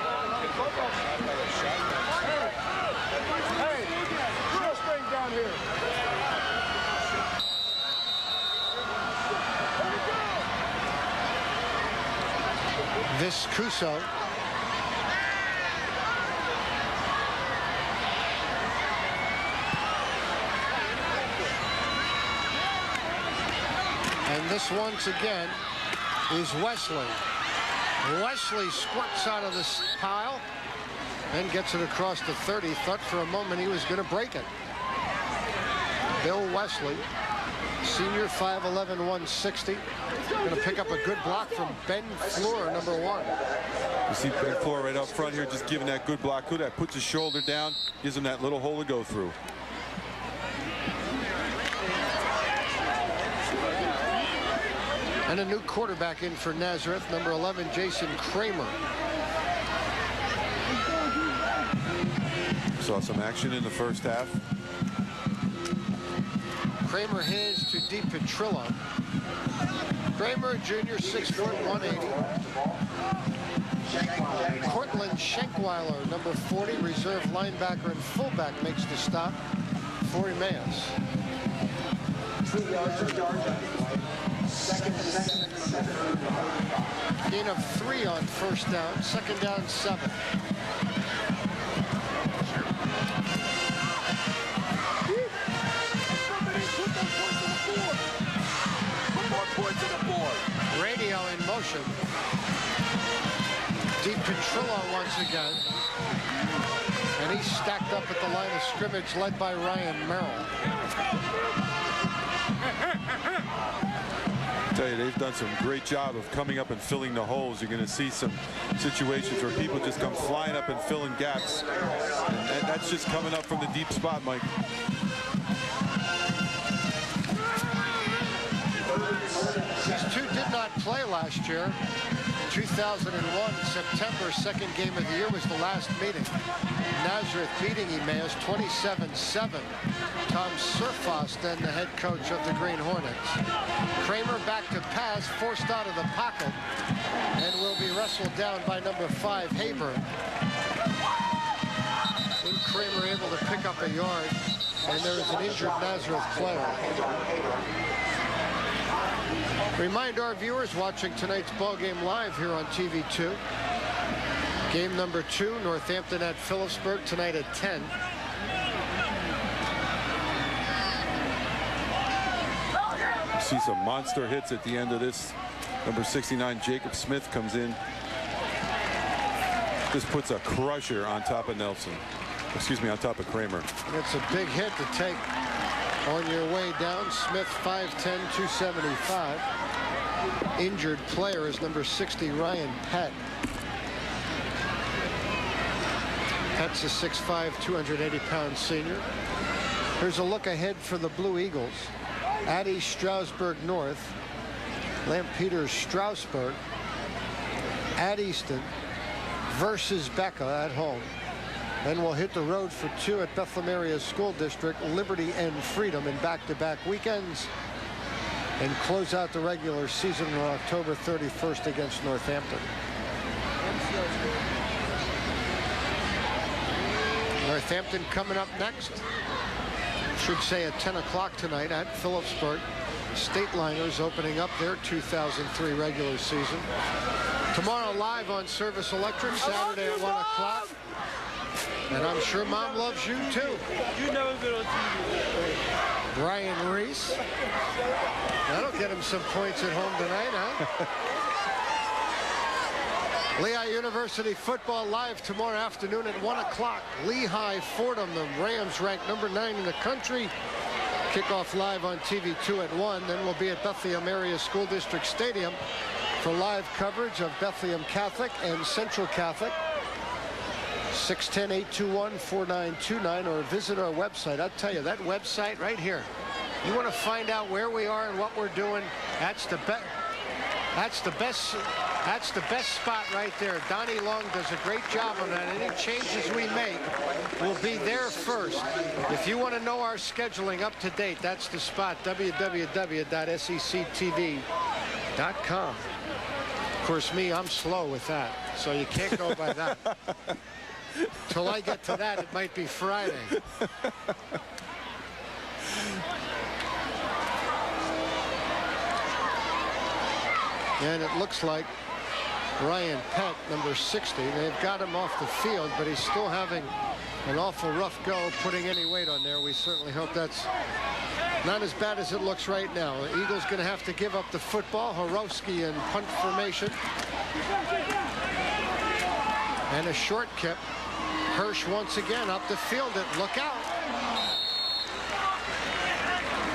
Hey, real string down here. Viscuso. And this once again is Wesley. Wesley squirts out of this pile and gets it across the 30. Thought for a moment he was going to break it. Bill Wesley, senior, 5'11", 160. Going to pick up a good block from Ben Fleur, number 1. You see Ben Fleur right up front here, just giving that good block. That puts his shoulder down, gives him that little hole to go through. And a new quarterback in for Nazareth, number 11, Jason Kramer. Saw some action in the first half. Kramer hands to DiPetrillo. Kramer, junior, 6', 180. Cortland Schenkweiler, number 40, reserve linebacker and fullback, makes the stop for Emmaus. 2 yards. Gain of 3 on first down, 2nd down, 7. Radio in motion. DiPetrillo once again. And he's stacked up at the line of scrimmage, led by Ryan Merrill. I tell you, they've done some great job of coming up and filling the holes. You're going to see some situations where people just come flying up and filling gaps. And that's just coming up from the deep spot, Mike. These two did not play last year. 2001, September, 2nd game of the year was the last meeting. Nazareth beating Emmaus 27-7. Tom Surfoss, then the head coach of the Green Hornets. Kramer back to pass, forced out of the pocket, and will be wrestled down by number 5, Haber. And Kramer able to pick up a yard, and there is an injured Nazareth player. Remind our viewers watching tonight's ball game live here on TV2. Game number 2, Northampton at Phillipsburg, tonight at 10. See some monster hits at the end of this. Number 69, Jacob Smith, comes in. Just puts a crusher on top of Nelson. Excuse me, on top of Kramer. And it's a big hit to take on your way down. Smith, 5'10", 275. Injured player is number 60, Ryan Pett. Pett's a 6'5", 280-pound senior. Here's a look ahead for the Blue Eagles. At East Stroudsburg North, Lampeter Strasburg, at Easton versus Becca at home. Then we'll hit the road for 2 at Bethlehem Area School District, Liberty and Freedom in back-to-back weekends, and close out the regular season on October 31st against Northampton. Northampton coming up next. Should say at 10 o'clock tonight at Phillipsburg. State Liners opening up their 2003 regular season. Tomorrow live on Service Electric, Saturday at 1 o'clock. And I'm sure Mom loves you too. You never been on TV. Brian Reese. That'll get him some points at home tonight, huh? Lehigh University football live tomorrow afternoon at 1 o'clock. Lehigh Fordham, the Rams ranked number 9 in the country. Kickoff live on TV2 at 1. Then we'll be at Bethlehem Area School District Stadium for live coverage of Bethlehem Catholic and Central Catholic. 610-821-4929, or visit our website. I'll tell you, that website right here, you want to find out where we are and what we're doing, that's the best spot right there. Donnie Long does a great job on that. Any changes we make will be there first. If you want to know our scheduling up to date, that's the spot, www.sectv.com. Of course, I'm slow with that, so you can't go by that. Till I get to that, it might be Friday. And it looks like Ryan Pett, number 60, they've got him off the field, but he's still having an awful rough go putting any weight on there. We certainly hope that's not as bad as it looks right now. The Eagles going to have to give up the football. Horowski in punt formation. And a short kick. Hirsch once again up the field. Look out.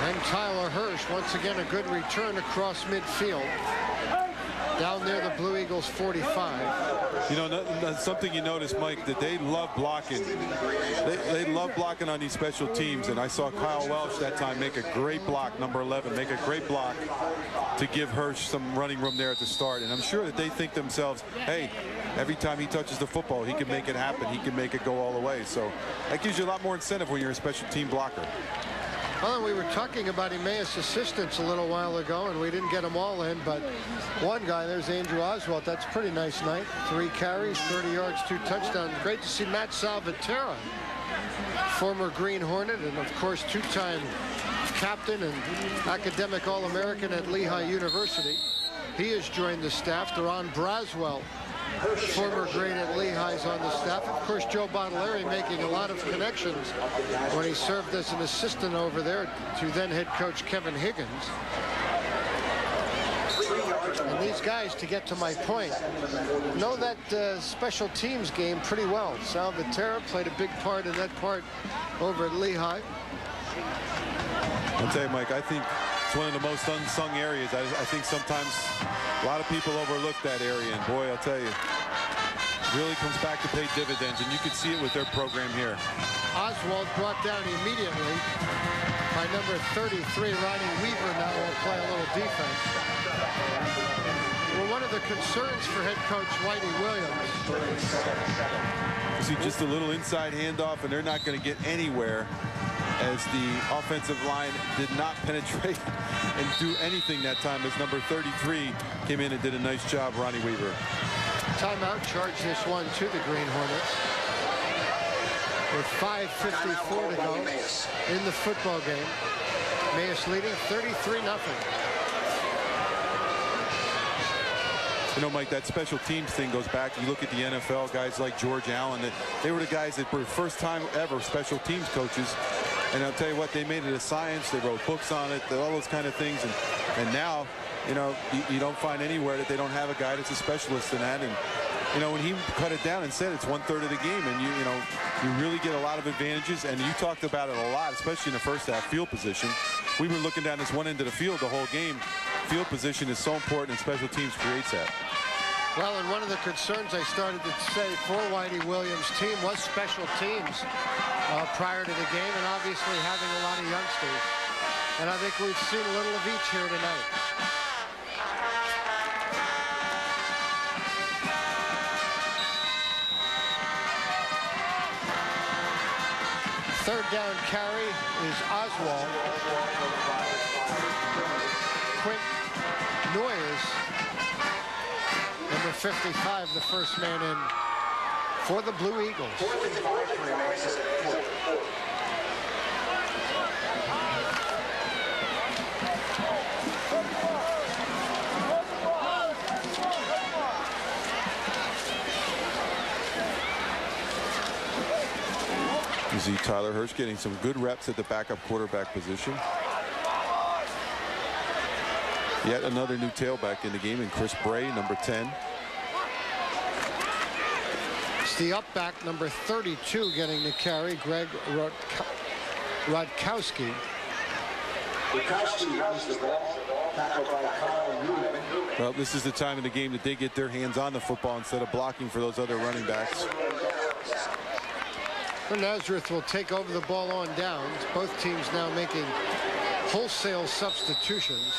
And Tyler Hirsch, once again, a good return across midfield. Down near the Blue Eagles 45. You know, something you notice, Mike, that they love blocking. They love blocking on these special teams, and I saw Kyle Welsh that time make a great block, number 11, make a great block to give Hirsch some running room there at the start. And I'm sure that they think themselves, hey, every time he touches the football, he can make it happen. He can make it go all the way. So that gives you a lot more incentive when you're a special team blocker. Well, we were talking about Emmaus assistants a little while ago, and we didn't get them all in, but one guy, there's Andrew Oswald. That's a pretty nice night. 3 carries, 30 yards, 2 touchdowns. Great to see Matt Salvatierra, former Green Hornet, and of course 2-time captain and academic All-American at Lehigh University. He has joined the staff. Deron Braswell, former great at Lehigh's on the staff. Of course, Joe Bottolari making a lot of connections when he served as an assistant over there to then head coach Kevin Higgins. And these guys, to get to my point, know that special teams game pretty well. Salvatierra played a big part in that part over at Lehigh. I'll tell you, Mike, I think it's one of the most unsung areas. I think sometimes a lot of people overlook that area, and boy, I'll tell you, it really comes back to pay dividends, and you can see it with their program here. Oswald brought down immediately by number 33, Ronnie Weaver. Now will play a little defense. Well, one of the concerns for head coach Whitey Williams. See, just a little inside handoff, and they're not going to get anywhere, as the offensive line did not penetrate and do anything that time, as number 33 came in and did a nice job, Ronnie Weaver. Timeout, charge this one to the Green Hornets with 5:54 to go in the football game. Emmaus leading 33-0. You know, Mike, that special teams thing goes back. You look at the NFL, guys like George Allen, they were the guys that were first time ever special teams coaches. And I'll tell you what, they made it a science. They wrote books on it, all those kind of things. And now, you know, you don't find anywhere that they don't have a guy that's a specialist in that. And, you know, when he cut it down and said it's 1/3 of the game, and you know, you really get a lot of advantages. And you talked about it a lot, especially in the first half, field position. We were looking down this one end of the field the whole game. Field position is so important, and special teams creates that. Well, and one of the concerns I started to say for Whitey Williams' team was special teams prior to the game, and obviously having a lot of youngsters. And I think we've seen a little of each here tonight. Third down carry is Oswald. Quint Noyes, number 55, the first man in for the Blue Eagles. You see Tyler Hirsch getting some good reps at the backup quarterback position. Yet another new tailback in the game, and Chris Bray, number 10. It's the up back, number 32, getting the carry, Greg Rodkowski. Rodkowski runs the ball, tackled by Kyle Newman. Well, this is the time in the game that they get their hands on the football instead of blocking for those other running backs. Well, Nazareth will take over the ball on downs. Both teams now making wholesale substitutions.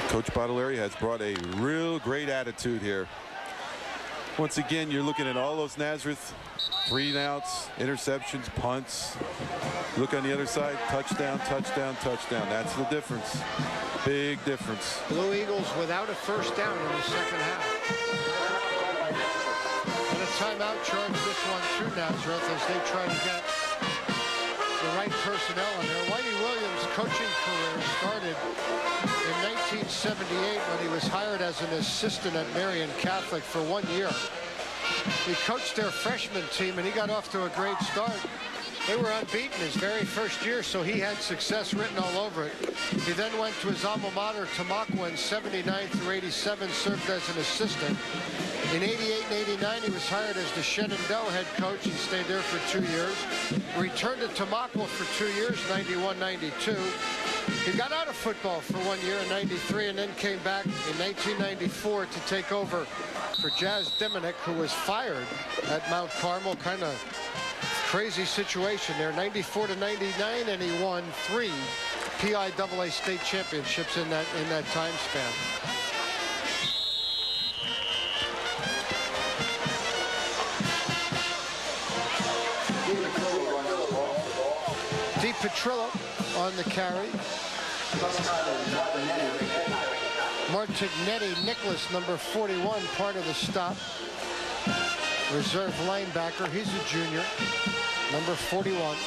Coach Baudelaire has brought a real great attitude here. Once again, you're looking at all those Nazareth 3-and-outs, interceptions, punts. Look on the other side, touchdown, touchdown, touchdown. That's the difference. Big difference. Blue Eagles without a first down in the second half. And a timeout charge this one through Nazareth as they try to get the right personnel in there. Whitey Williams' coaching career started in 1978 when he was hired as an assistant at Marian Catholic for 1 year. He coached their freshman team and he got off to a great start. They were unbeaten his very first year, so he had success written all over it. He then went to his alma mater, Tamaqua, in 79 through 87, served as an assistant. In 88 and 89, he was hired as the Shenandoah head coach. He stayed there for 2 years. Returned to Tamaqua for 2 years, 91, 92. He got out of football for 1 year in 93 and then came back in 1994 to take over for Jazz Diminick, who was fired at Mount Carmel. Kind of crazy situation there, 94 to 99, and he won 3 PIAA state championships in that time span. Petrillo on the carry. Martignetti Nicholas, number 41, part of the stop. Reserve linebacker. He's a junior, number 41.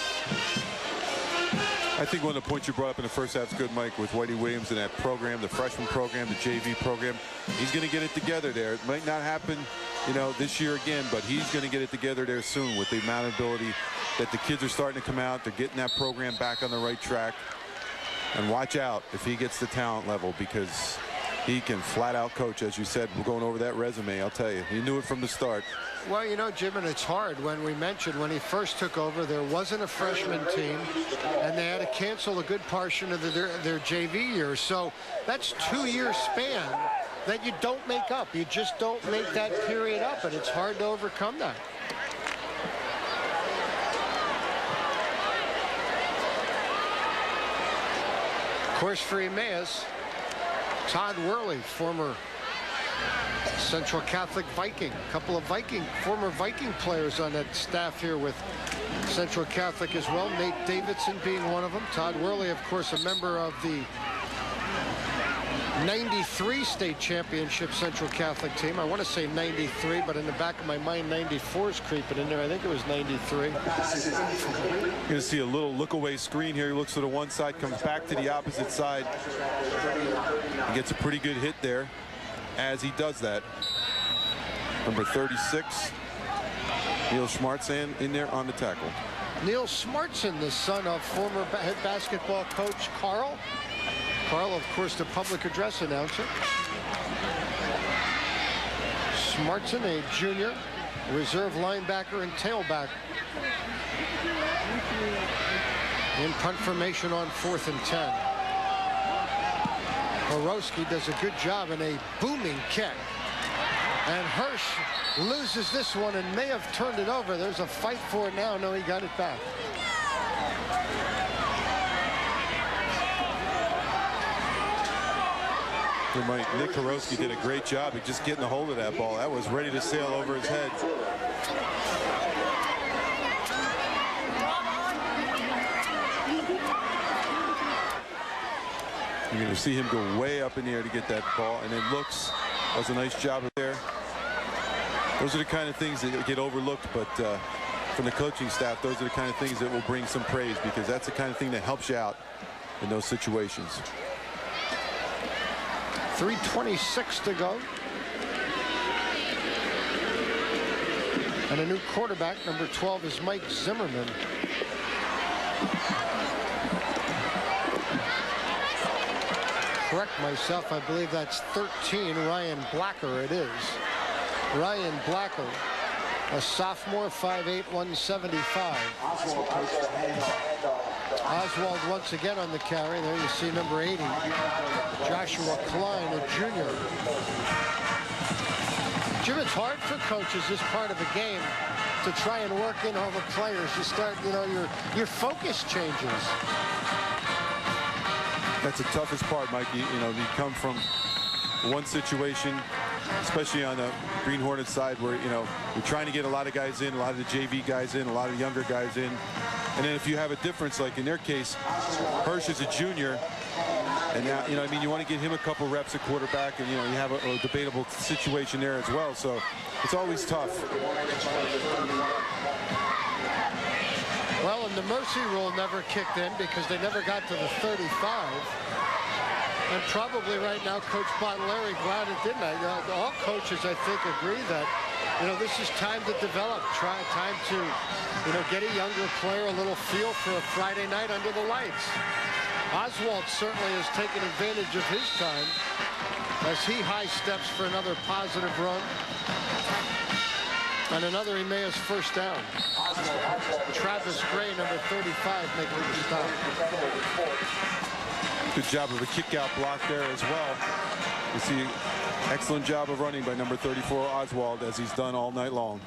I think one of the points you brought up in the first half is good, Mike, with Whitey Williams and that program, the freshman program, the JV program. He's going to get it together there. It might not happen, you know, this year again, but he's going to get it together there soon with the amount of ability that the kids are starting to come out. They're getting that program back on the right track. And watch out if he gets the talent level, because he can flat out coach. As you said, we're going over that resume. I'll tell you, he knew it from the start. Well, you know, Jim, and it's hard when we mentioned when he first took over, there wasn't a freshman team, and they had to cancel a good portion of their JV year. So that's 2-year span that you don't make up. You just don't make that period up, and it's hard to overcome that. Of course, for Emmaus, Todd Worley, former Central Catholic Viking. A couple of former Viking players on that staff here with Central Catholic as well. Nate Davidson being one of them. Todd Worley, of course, a member of the 93 state championship Central Catholic team. I want to say 93, but in the back of my mind, 94 is creeping in there. I think it was 93. You're going to see a little look-away screen here. He looks to the one side, comes back to the opposite side. He gets a pretty good hit there as he does that. Number 36, Neil Schmartzan in there on the tackle. Neil Schmartzan, the son of former head basketball coach Carl. Carl, of course, the public address announcer. Schmartzan, a junior, reserve linebacker and tailback. In punt formation on 4th and 10. Horowski does a good job in a booming kick. And Hirsch loses this one and may have turned it over. There's a fight for it now. No, he got it back. Nick Horowski did a great job of just getting a hold of that ball. That was ready to sail over his head. You're going to see him go way up in the air to get that ball, and it looks, was a nice job there. Those are the kind of things that get overlooked, but from the coaching staff, those are the kind of things that will bring some praise, because that's the kind of thing that helps you out in those situations. 3:26 to go. And a new quarterback, number 12, is Mike Zimmerman. Correct myself, I believe that's 13, Ryan Blacker it is. Ryan Blacker a sophomore, 5'8", 175. Oswald once again on the carry. There you see number 80, Joshua Klein, a junior. Jim, it's hard for coaches this part of the game to try and work in all the players. You start, you know, your focus changes. That's the toughest part, Mike. You know, you come from one situation, especially on the Green Hornets side, where, you know, you're trying to get a lot of guys in, a lot of the JV guys in, a lot of the younger guys in. And then if you have a difference, like in their case, Hirsch is a junior, and now, you know, I mean, you want to get him a couple reps at quarterback, and, you know, you have a debatable situation there as well. So it's always tough. Well, and the mercy rule never kicked in because they never got to the 35. And probably right now, Coach Bottolari, glad it didn't. All coaches, I think, agree that, you know, this is time to develop, time to, you know, get a younger player a little feel for a Friday night under the lights. Oswald certainly has taken advantage of his time as he high steps for another positive run. And another Emmaus first down. Travis Gray, number 35, making the stop. Good job of a kick-out block there as well. You see, excellent job of running by number 34, Oswald, as he's done all night long.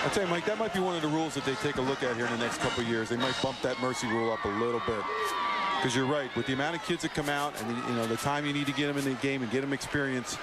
I'll tell you, Mike, that might be one of the rules that they take a look at here in the next couple of years. They might bump that mercy rule up a little bit. Because you're right, with the amount of kids that come out and, you know, the time you need to get them in the game and get them experience,